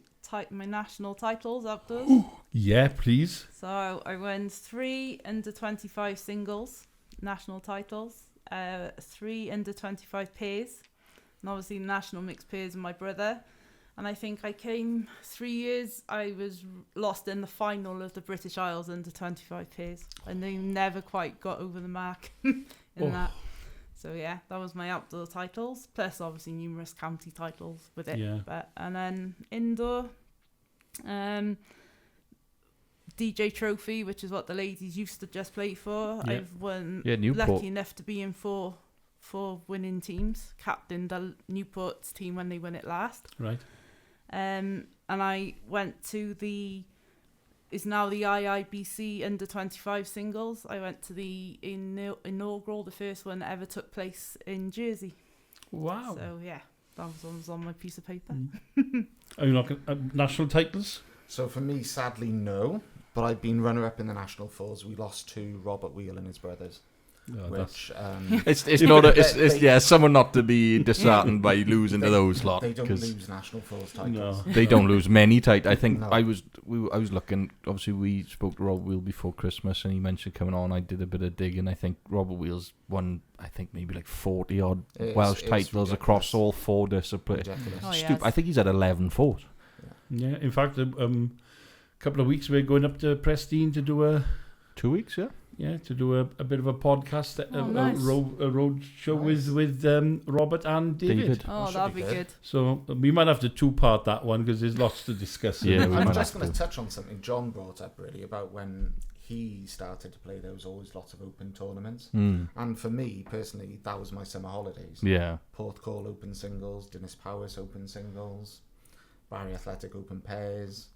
S2: national titles outdoors.
S1: Yeah, please.
S2: So I won 3 under 25 singles national titles, 3 under 25 pairs, and obviously national mixed pairs with my brother. And I think I came 3 years. I was lost in the final of the British Isles under 25 pairs, and they never quite got over the mark in that. So yeah, that was my outdoor titles, plus obviously numerous county titles with it.
S1: Yeah.
S2: And then indoor, DJ Trophy, which is what the ladies used to just play for.
S1: Yeah.
S2: I've won.
S3: Yeah, Newport.
S2: Lucky enough to be in four winning teams. Captained the Newport's team when they won it last.
S1: Right.
S2: And I went to it's now the IIBC under 25 singles. I went to the inaugural, the first one that ever took place in Jersey.
S1: Wow.
S2: So yeah, that was on my piece of paper.
S1: Are you not national titles?
S4: So for me, sadly, no. But I've been runner-up in the national fours. We lost to Robert Wheel and his brothers.
S1: No,
S4: Which
S3: It's not it's someone not to be disheartened by losing to those lot,
S4: they don't
S3: 'cause
S4: lose national fours titles.
S1: No.
S3: they don't lose many titles. I think
S4: No.
S3: I was looking. Obviously, we spoke to Robert Wheel before Christmas, and he mentioned coming on. I did a bit of digging. I think Robert Wheel's won. I think maybe like 40 odd Welsh
S4: It's
S3: titles across all 4 disciplines.
S4: Ridiculous.
S2: Oh,
S3: Stupid.
S2: yes.
S3: I think he's had 11 fours.
S1: Yeah. In fact, a couple of weeks we're going up to Prestine to do a
S3: 2 weeks, yeah.
S1: a bit of a podcast,
S2: nice.
S1: a road show
S4: Nice.
S1: with Robert and David.
S2: Oh,
S4: should
S2: that'd
S4: be
S2: be
S4: good.
S2: good.
S1: So we might have to 2-part that one because there's lots to discuss.
S3: Yeah, we
S4: I'm
S3: might
S4: just
S3: have
S4: going
S3: to.
S4: to touch on something John brought up really about when he started to play, there was always lots of open tournaments.
S3: Mm.
S4: And for me, personally, that was my summer holidays.
S3: Yeah.
S4: Porthcawl Open Singles, Dinas Powys Open Singles, Barry Athletic Open Pairs,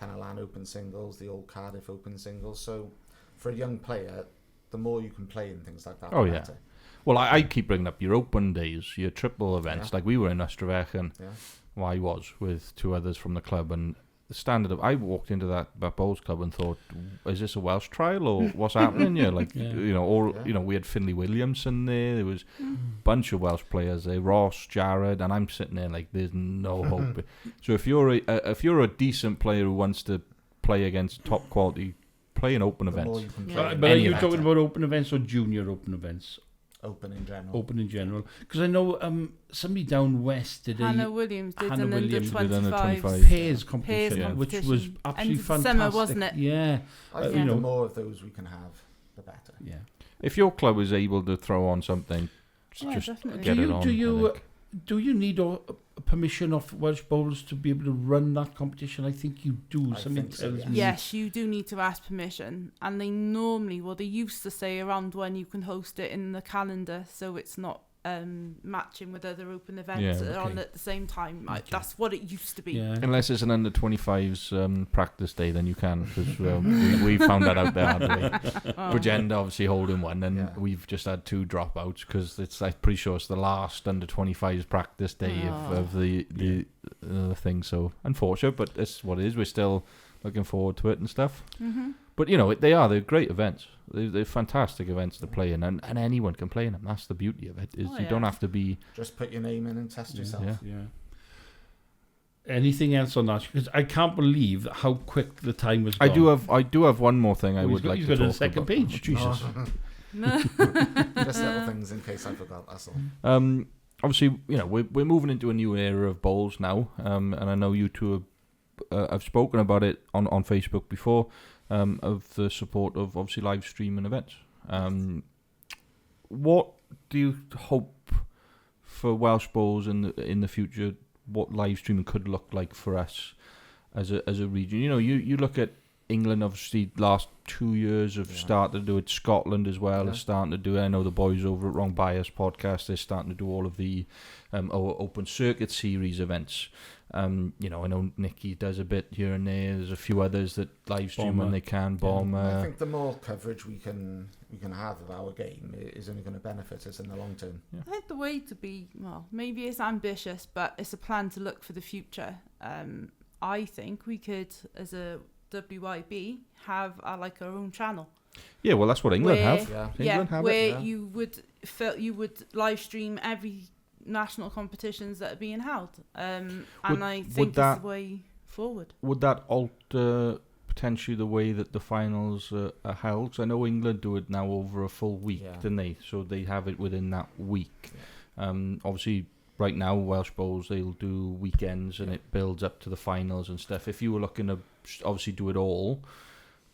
S4: Penellan Open Singles, the Old Cardiff Open Singles. So for a young player, the more you can play in things like that, the better.
S3: Well, I keep bringing up your open days, your triple events.
S4: Yeah.
S3: Like we were in Ystrefech,
S4: Yeah.
S3: well, I was with two others from the club, and the standard of I walked into that bowls club and thought, is this a Welsh trial or what's happening here? Like we had Finlay Williamson there was a bunch of Welsh players there, Ross, Jared, and I'm sitting there like there's no hope. So if you're a decent player who wants to play against top quality, play in open events.
S1: But are you talking about open events or junior open events?
S4: Open in general.
S1: Open in general. Because I know somebody down west did
S2: Hannah Williams did an under 25
S1: pairs competition, which was absolutely fantastic.
S2: Summer, wasn't it?
S1: Yeah.
S4: I think the more of those we can have, the better.
S1: Yeah.
S3: If your club is able to throw on something, just
S2: definitely.
S3: get it on.
S1: Do you need permission of Welsh Bowls to be able to run that competition? I think you do.
S2: Yes, you do need to ask permission, and they used to say around when you can host it in the calendar, so it's not matching with other open events that are on at the same time. That's what it used to be.
S1: Yeah.
S3: Unless it's an under 25s practice day, then you can, because we found that out the hard way. Bridgend obviously holding one, and we've just had 2 dropouts because I'm pretty sure it's the last under 25s practice day of the thing. So unfortunate, but it's what it is. We're still looking forward to it and stuff. Mm-hmm. But they're great events. They're fantastic events to play in, and anyone can play in them. That's the beauty of it. You don't have to be.
S4: Just put your name in and test yourself.
S1: Yeah. Anything else on that? Because I can't believe how quick the time was gone.
S3: I do have one more thing I would like to talk about.
S1: He's got a second page.
S3: Oh, Jesus.
S4: Just little things in case I forgot. That's all.
S3: Obviously, we're moving into a new era of bowls now, and I know you two have spoken about it on Facebook before. Of the support of obviously live streaming events. What do you hope for Welsh Bowls in the future? What live streaming could look like for us as a region? You look at England. Obviously, last 2 years have started to do it. Scotland as well is starting to do it. I know the boys over at Wrong Bias podcast, they're starting to do all of the open circuit series events. I know Nicky does a bit here and there. There's a few others that live stream when they can.
S4: I think the more coverage we can have of our game is only going to benefit us in the long term.
S2: I think the way to be, maybe it's ambitious, but it's a plan to look for the future. I think we could, as a WYB, have our own channel.
S3: Yeah, well, that's what England have.
S2: You would live stream every national competitions that are being held, and I think it's the way forward.
S3: Would that alter potentially the way that the finals are held? 'Cause I know England do it now over a full week, didn't they? So they have it within that week. Obviously, right now Welsh Bowls, they'll do weekends, and it builds up to the finals and stuff. If you were looking to obviously do it all,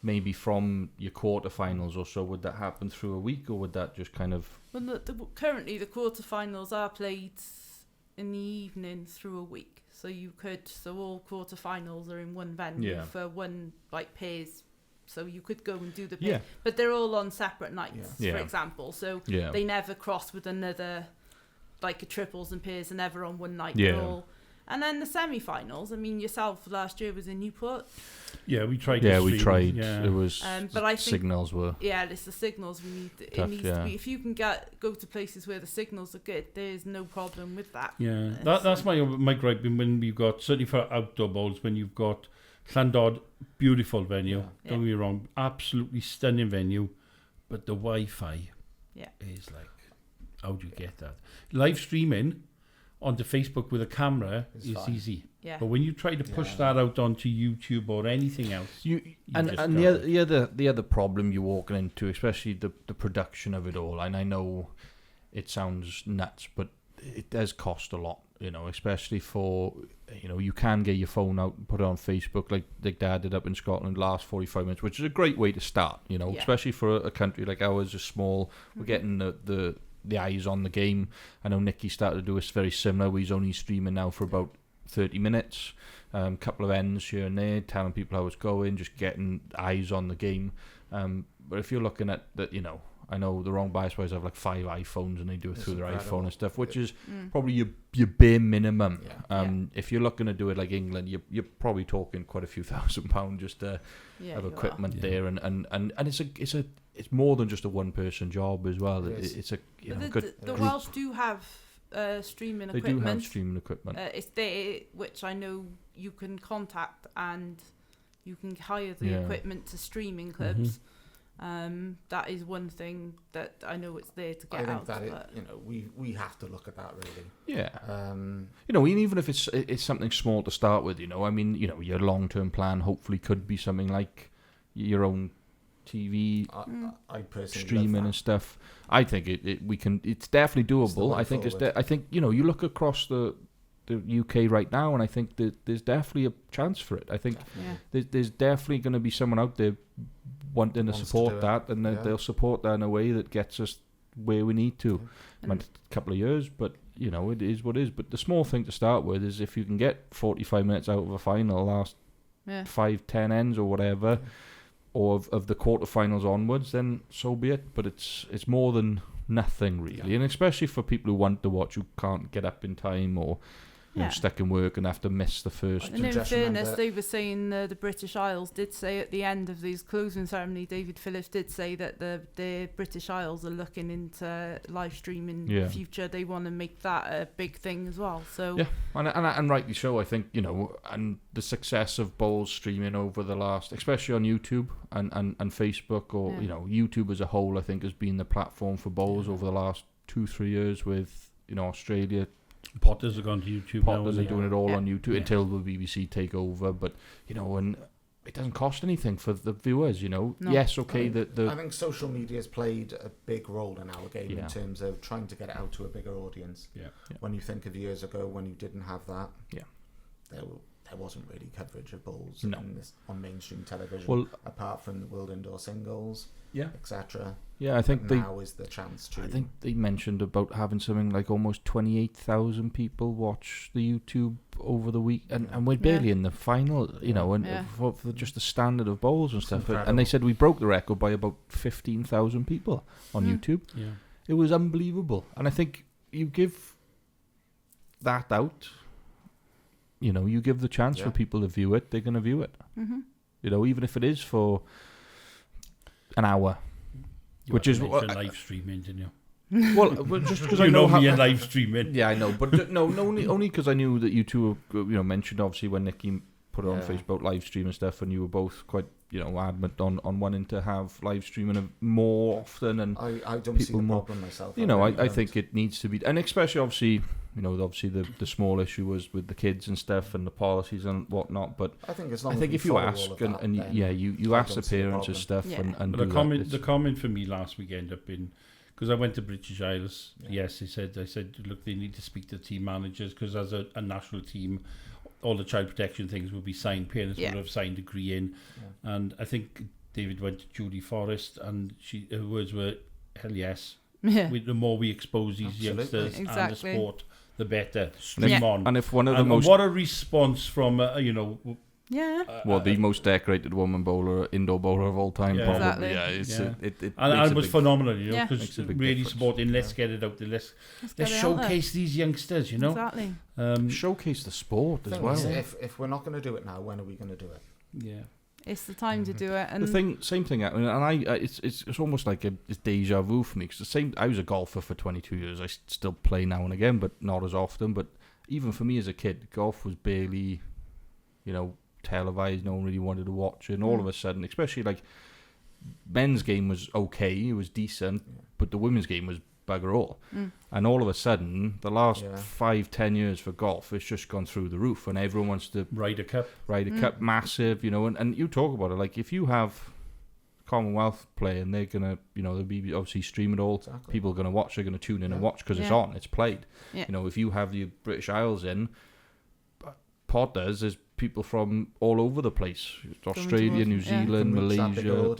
S3: maybe from your quarterfinals or so, would that happen through a week, or would that just kind of?
S2: Well, currently the quarterfinals are played in the evening through a week, so all quarterfinals are in one venue for one pairs. So you could go and do the pair, but they're all on separate nights, for example. So they never cross with another, a triples and pairs are never on one night at all. And then the semi-finals. I mean, yourself last year was in Newport.
S1: Yeah, we tried.
S3: We tried. Yeah. It was.
S2: But I think
S3: signals were.
S2: Yeah, it's the signals we need. It needs to be. If you can go to places where the signals are good, there's no problem with that.
S1: Yeah, that's my gripe. When we've got, certainly for outdoor bowls, when you've got Llandod, beautiful venue. Yeah. Don't get me wrong, absolutely stunning venue, but the Wi-Fi is how do you get that? Live streaming onto Facebook with a camera is easy. Yeah. But when you try to push that out onto YouTube or anything else,
S3: the other problem you're walking into, especially the production of it all, and I know it sounds nuts, but it does cost a lot, especially for, you can get your phone out and put it on Facebook like Dad did up in Scotland last 45 minutes, which is a great way to start, especially for a country like ours, is small. We're getting the eyes on the game. I know Nicky started to do this very similar. He's only streaming now for about 30 minutes, couple of ends here and there, telling people how it's going, just getting eyes on the game. But if you're looking at that, I know the Wrong Bias Boys have like 5 iPhones and they do it through their
S4: incredible.
S3: iPhone and stuff, which is probably your bare minimum.
S4: Yeah.
S3: If you're looking to do it like England, you're probably talking quite a few £1,000 just to have
S2: you
S3: equipment
S1: are.
S3: there, and it's more than just a one-person job as well. It's a
S2: But
S3: good
S2: the
S3: group.
S2: Welsh do have streaming
S3: They
S2: equipment.
S3: do have streaming equipment.
S2: It's there, which I know you can contact and you can hire the equipment to streaming clubs. That is one thing that I know it's there to get out.
S4: I think that we have to look at that really.
S3: Yeah. Even if it's something small to start with, I mean, your long-term plan hopefully could be something like your own TV
S4: I personally
S3: streaming
S4: love
S3: and stuff. I think it's definitely doable. I think I think you look across the UK right now, and I think that there's definitely a chance for it. I think there's definitely going to be someone out there wanting to support that, and they'll support that in a way that gets us where we need to. It might take a couple of years, but it is what it is. But the small thing to start with is if you can get 45 minutes out of a final, last 5-10 ends or whatever, or of the quarterfinals onwards, then so be it. But it's more than nothing really, and especially for people who want to watch who can't get up in time or stuck in work and have to miss the first.
S2: And in fairness, they were saying the British Isles did say at the end of these closing ceremony, David Phillips did say that the British Isles are looking into live streaming in the future. They want to make that a big thing as well. So
S3: and rightly so. I think and the success of bowls streaming over the last, especially on YouTube and Facebook, or YouTube as a whole, I think has been the platform for bowls over the last 2-3 years. With Australia.
S1: Potters have gone to YouTube now.
S3: Potters are doing it all on YouTube until the BBC take over. But, and it doesn't cost anything for the viewers, No. Yes, okay.
S4: I think social media has played a big role in our game in terms of trying to get it out to a bigger audience.
S1: Yeah.
S4: When you think of years ago when you didn't have that, there wasn't really coverage of bowls on mainstream television, apart from the World Indoor Singles, etc.
S3: Yeah, I think
S4: now is the chance to.
S3: I think they mentioned about having something like almost 28,000 people watch the YouTube over the week, and we're barely in the final, and for just the standard of bowls and stuff. And they said we broke the record by about 15,000 people on YouTube. Yeah, it was unbelievable. And I think you give that out. You give the chance for people to view it, they're going to view it. Even if it is for an hour. Which is
S1: live streaming, didn't you?
S3: Well, just because I
S1: know me and live streaming.
S3: Yeah, I know, but only because I knew that you two, mentioned obviously when Nikki put it on Facebook live stream and stuff, and you were both quite, adamant on wanting to have live streaming more often, and
S4: I don't see the problem myself.
S3: I think it needs to be, and especially obviously, the small issue was with the kids and stuff and the policies and whatnot. But
S4: I think
S3: if you ask you ask the parents and stuff and
S1: the comment for me last week ended up in, because I went to British Isles. Yes, I said look, they need to speak to team managers, because as a national team, all the child protection things will be signed. Parents will have signed agree in, and I think David went to Julie Forrest, and her words were, "Hell yes." The more we expose these youngsters and the sport, the better. Stream on.
S3: And if one of the most...
S1: What a response from,
S3: the most decorated woman bowler, indoor bowler of all time, probably.
S1: Exactly. And it was phenomenal, because really supporting, let's get it out there. Let's showcase these youngsters,
S2: Exactly.
S3: Showcase the sport as well.
S4: If we're not going to do it now, when are we going to do it?
S1: Yeah.
S2: It's the time to do it. And
S3: same thing. I mean, and it's almost like it's deja vu for me. Because I was a golfer for 22 years. I still play now and again, but not as often. But even for me as a kid, golf was barely, televised. No one really wanted to watch it. And all of a sudden, especially like men's game was okay, it was decent, but the women's game was bugger all. And all of a sudden, the last 5-10 years for golf, it's just gone through the roof, and everyone wants to
S1: ride a cup,
S3: massive, and you talk about it, like if you have Commonwealth play and they're gonna, they'll be obviously stream it all, people are gonna watch, they're gonna tune in and watch because it's on, it's played. If you have the British Isles in, Potters, there's people from all over the place, Australia, New Zealand, Malaysia.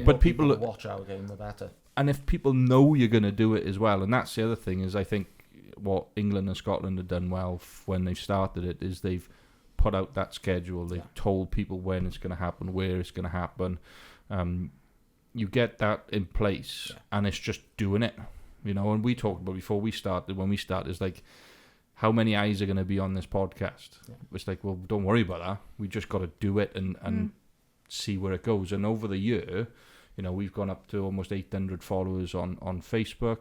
S3: But people
S4: watch our game, the better.
S3: And if people know you're going to do it as well, and that's the other thing, is I think what England and Scotland have done well when they've started it is they've put out that schedule. They've told people when it's going to happen, where it's going to happen. You get that in place, and it's just doing it, And we talked about before when we started, it's like, how many eyes are going to be on this podcast? Yeah. It's like, well, don't worry about that. We just got to do it and see where it goes. And over the year, we've gone up to almost 800 followers on Facebook.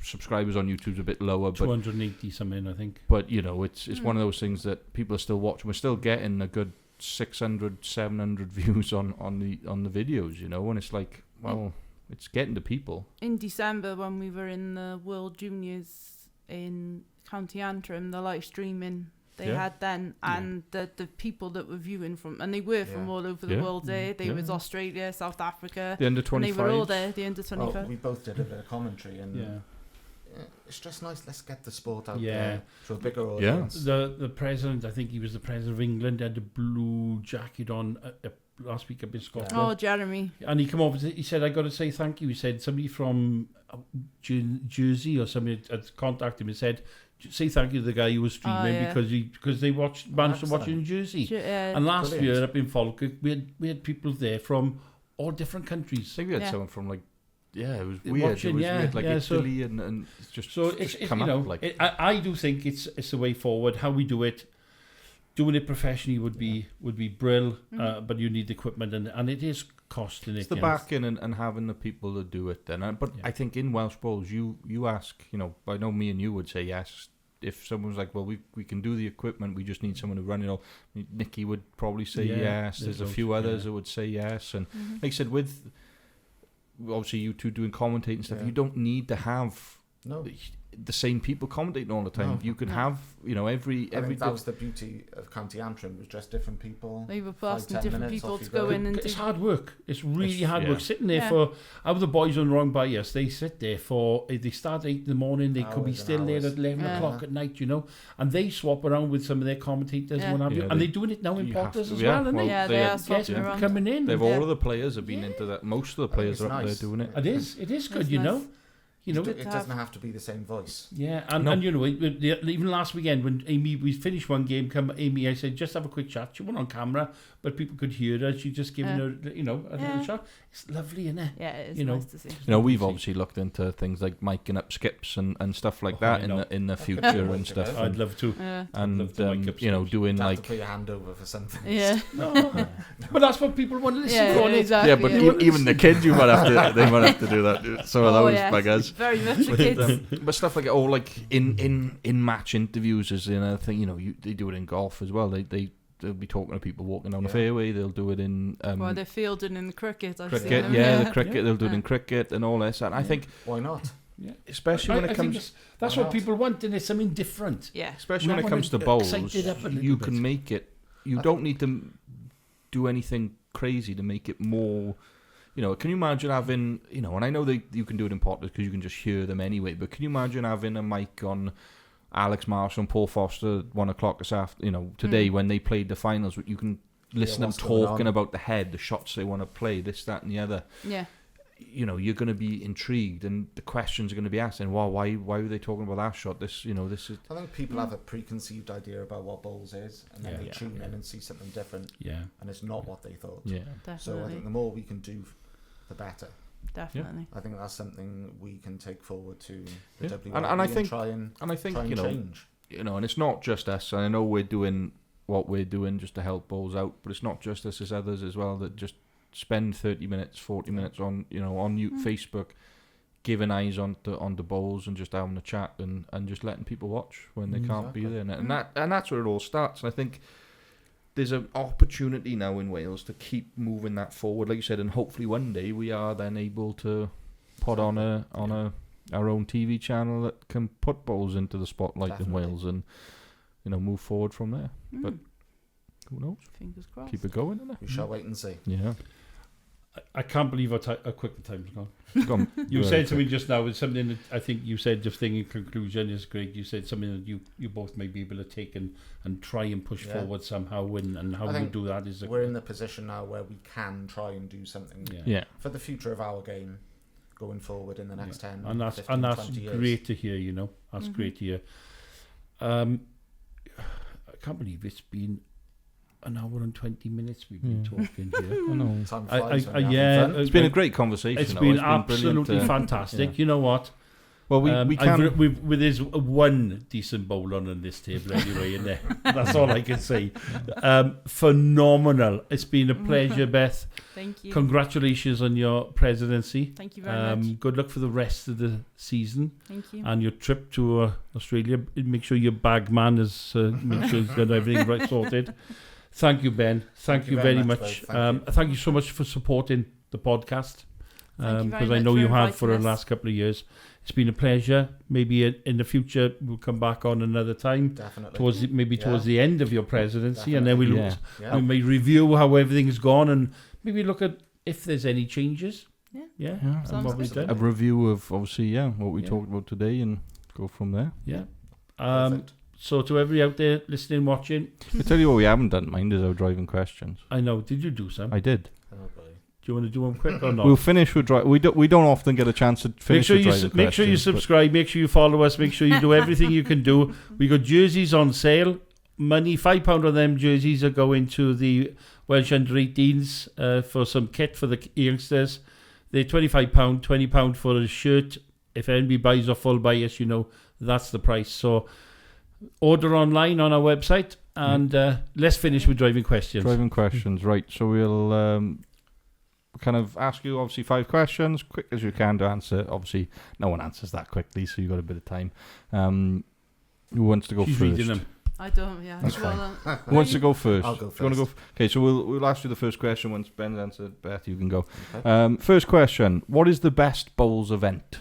S3: Subscribers on YouTube's a bit lower, but
S1: 280 something, I think.
S3: But it's one of those things that people are still watching. We're still getting a good 600, 700 views on the videos, and it's like, well, it's getting to people.
S2: In December, when we were in the World Juniors in County Antrim, the live streaming they had then, and the people that were viewing from, and they were from all over the world there. They was Australia, South Africa.
S3: The under 25s.
S2: They were all there, the under 25.
S4: Oh, we both did a bit of commentary, and it's just nice. Let's get the sport out there to a bigger audience.
S1: The president, I think he was the president of England, had a blue jacket on last week up in Scotland.
S2: Oh, Jeremy.
S1: And he come over, he said, I got to say thank you. He said, somebody from Jersey or somebody had contacted him and said, say thank you to the guy who was streaming because they managed to watch it in Jersey. And last year up in Falkirk, we had people there from all different countries.
S3: I think we had someone from it was weird.
S1: Watching,
S3: it was weird, like Italy
S1: so,
S3: and it's just
S1: so
S3: just
S1: it's
S3: come up. Like
S1: I do think it's the way forward. How we do it, doing it professionally would be brill, but you need the equipment and it is costing.
S3: It's the backing and having the people to do it then. But I think in Welsh Bowls, you ask, I know me and you would say yes. If someone's like, well, we can do the equipment, we just need someone to run it all. Nikki would probably say yes. There's a few others that would say yes. And like I said, with obviously you two doing commentating stuff, you don't need to have the same people commentating all the time.
S4: No.
S3: You could have, every
S4: I think that was the beauty of County Antrim, was just different people.
S2: They were asking different people to go in and
S1: it's hard work. It's really hard work. Sitting there for, how the boys on wrong by us, they sit there for, if they start at 8 in the morning, they could be still there at 11 o'clock at night, and they swap around with some of their commentators and what have you. And they're doing it now in Potters as well, aren't they?
S2: Yeah, they are swapping around.
S1: Coming in.
S3: All of the players have been into that. Most of the players are up there doing it.
S1: It is good,
S4: It doesn't have to be the same voice.
S1: Yeah, and even last weekend when we finished one game, Amy, I said, just have a quick chat. She wasn't on camera, but people could hear her. She just giving her, a little chat. It's lovely, isn't it?
S2: Yeah, it is nice to see.
S3: We've obviously looked into things like miking up skips and stuff like that in the future and stuff.
S1: I'd love to.
S3: And doing
S4: like
S3: to
S4: put your hand over for something.
S2: Yeah.
S1: But that's what people want to listen to.
S2: Exactly.
S3: Yeah, but even the kids, they might have to do that. Some of those buggers.
S2: Very much the kids.
S3: But stuff like in match interviews is another thing. They do it in golf as well. They'll be talking to people walking down the fairway. They'll do it in
S2: they're fielding in cricket.
S3: The cricket. They'll do it in cricket and all this. And I think
S4: why not?
S1: Yeah,
S3: especially when it comes.
S1: That's what people want, and it's something different.
S2: Yeah,
S3: especially when it comes to bowls, you can make it. You don't need to do anything crazy to make it more. Can you imagine having, and I know you can do it in Potters because you can just hear them anyway, but can you imagine having a mic on Alex Marshall and Paul Foster at 1 o'clock this afternoon, today when they played the finals, you can listen to them talking about the head, the shots they want to play, this, that, and the other.
S2: Yeah.
S3: You're going to be intrigued, and the questions are going to be asked, and why were they talking about that shot? This is. I
S4: think people have a preconceived idea about what bowls is, and then they tune in and see something different.
S1: Yeah.
S4: And it's not what they thought.
S3: Yeah.
S2: Definitely.
S4: So I think the more we can do, the better.
S2: Definitely.
S4: I think that's something we can take forward to the WRB
S3: and I think
S4: try and change.
S3: And it's not just us. And I know we're doing what we're doing just to help bowls out, but it's not just us, it's others as well that just spend 30 minutes, 40 minutes on Facebook, giving eyes on the bowls and just having a chat and just letting people watch when they can't be there. And that's where it all starts. And I think there's an opportunity now in Wales to keep moving that forward, like you said, and hopefully one day we are then able to put on our own TV channel that can put bowls into the spotlight in Wales and move forward from there. But who knows?
S2: Fingers crossed.
S3: Keep it going, innit?
S4: We shall wait and see.
S3: Yeah.
S1: I can't believe how quick the time's gone. You said something just now, it's something that I think you said, just thing in conclusion is great. You said something that you both may be able to take and try and push forward somehow, and how you do that is...
S4: We're in the position now where we can try and do something for the future of our game going forward in the next 10,
S1: and that's
S4: 15,
S1: that's
S4: 20 years.
S1: Great to hear, That's great to hear. I can't believe it's been an hour and 20 minutes we've been talking here.
S3: I know.
S4: Time flies when you're having
S1: Yeah,
S4: fun.
S3: It's been a great conversation.
S1: It's
S3: though.
S1: been
S3: brilliant,
S1: absolutely fantastic.
S3: yeah.
S1: You know what?
S3: Well, we can.
S1: with his one decent bowl on this table anyway, in there. That's all I can say. Phenomenal. It's been a pleasure, Beth.
S2: Thank you.
S1: Congratulations on your presidency.
S2: Thank you very much.
S1: Good luck for the rest of the season
S2: Thank you.
S1: and your trip to Australia. Make sure your bag man is make sure he's got everything right sorted. Thank you, Ben. Thank you very much. Thank you so much for supporting the podcast.
S2: Thank you very
S1: Because I
S2: much
S1: know
S2: for
S1: you have for the
S2: inviting us.
S1: last couple of years. It's been a pleasure. Maybe in the future we'll come back on another time
S4: Definitely.
S1: towards the end of your presidency, and then we'll
S4: Yeah.
S1: we may review how everything's gone and maybe look at if there's any changes.
S2: Yeah.
S1: Yeah.
S3: Yeah.
S2: Sounds
S1: what we've
S2: good.
S3: a
S1: done.
S3: review of obviously what we
S1: Yeah.
S3: talked about today and go from there.
S1: Yeah.
S4: Perfect.
S1: So to everybody out there listening, watching,
S3: I tell you what we haven't done, mind, is our driving questions.
S1: I know. Did you do some?
S3: I did.
S4: Oh, boy.
S1: Do you want to do them quick or not?
S3: We'll finish with we don't often get a chance to finish with driving questions.
S1: Make sure you subscribe. Make sure you follow us. Make sure you do everything you can do. We got jerseys on sale. Money, £5 of them jerseys are going to the Welsh under-18s for some kit for the youngsters. They're £25, £20 for a shirt. If anybody buys or full buy us, that's the price. So order online on our website, and let's finish with driving questions.
S3: Driving questions, right. So we'll kind of ask you, obviously, 5 questions, quick as you can to answer. Obviously, no one answers that quickly, so you've got a bit of time. Who wants to go
S1: She's
S3: first?
S1: reading them.
S2: I don't, yeah.
S3: That's
S2: Well,
S3: Who wants to go first?
S4: I'll go
S3: Do you wanna
S4: first.
S3: Okay, so we'll ask you the first question once Ben's answered. Beth, you can go.
S4: Okay.
S3: First question. What is the best bowls event?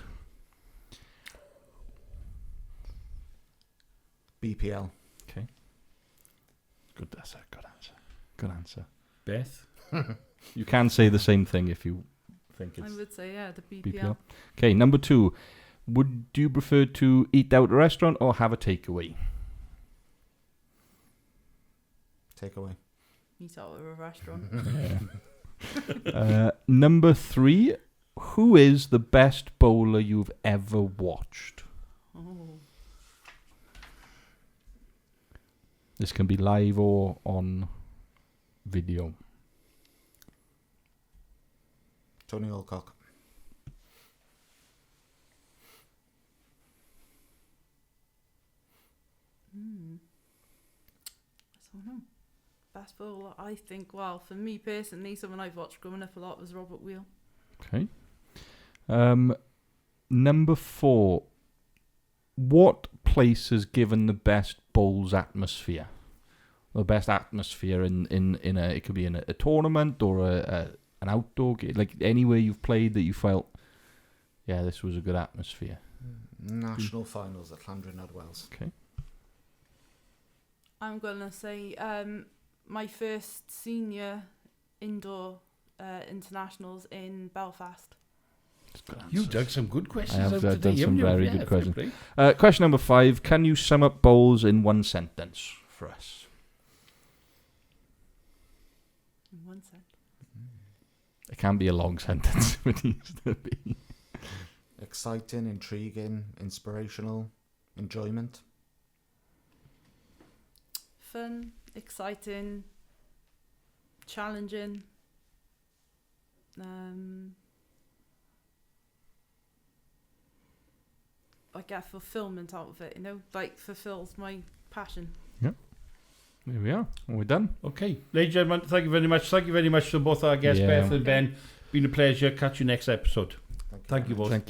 S4: BPL.
S3: Good answer. Good answer. Good answer.
S1: Beth?
S3: You can say the same thing if you think
S2: I
S3: it's
S2: would say, yeah, the BPL.
S3: BPL. Okay, number 2. Would you prefer to eat out at a restaurant or have a takeaway?
S4: Take away.
S2: Eat out at a restaurant.
S3: Number 3. Who is the best bowler you've ever watched?
S2: Oh.
S3: This can be live or on video.
S4: Tony Alcock.
S2: I don't know. Best bowler, I think, well, for me personally, someone I've watched growing up a lot was Robert Wheel.
S3: Okay. Number 4. What place has given the best bowls atmosphere? The best atmosphere in a, it could be in a tournament or an outdoor game, like anywhere you've played that you felt, yeah, this was a good atmosphere.
S4: National finals at Llandrynad Wells.
S3: Okay.
S2: I'm going to say my first senior indoor internationals in Belfast.
S1: You dug some good questions
S3: I have
S1: out
S3: done
S1: today,
S3: some
S1: haven't you?
S3: very
S1: Yeah,
S3: good
S1: fair
S3: questions.
S1: play.
S3: Question number 5. Can you sum up bowls in one sentence for us?
S2: In one sec.
S3: It can be a long sentence if it needs to be.
S4: Exciting, intriguing, inspirational, enjoyment.
S2: Fun, exciting, challenging. I get fulfillment out of it, like fulfills my passion.
S3: There we are. We're done.
S1: Okay. Ladies and gentlemen, thank you very much. Thank you very much to both our guests,
S3: Yeah.
S1: Beth and Ben. Been a pleasure. Catch you next episode. Thank you both.
S3: Thank you.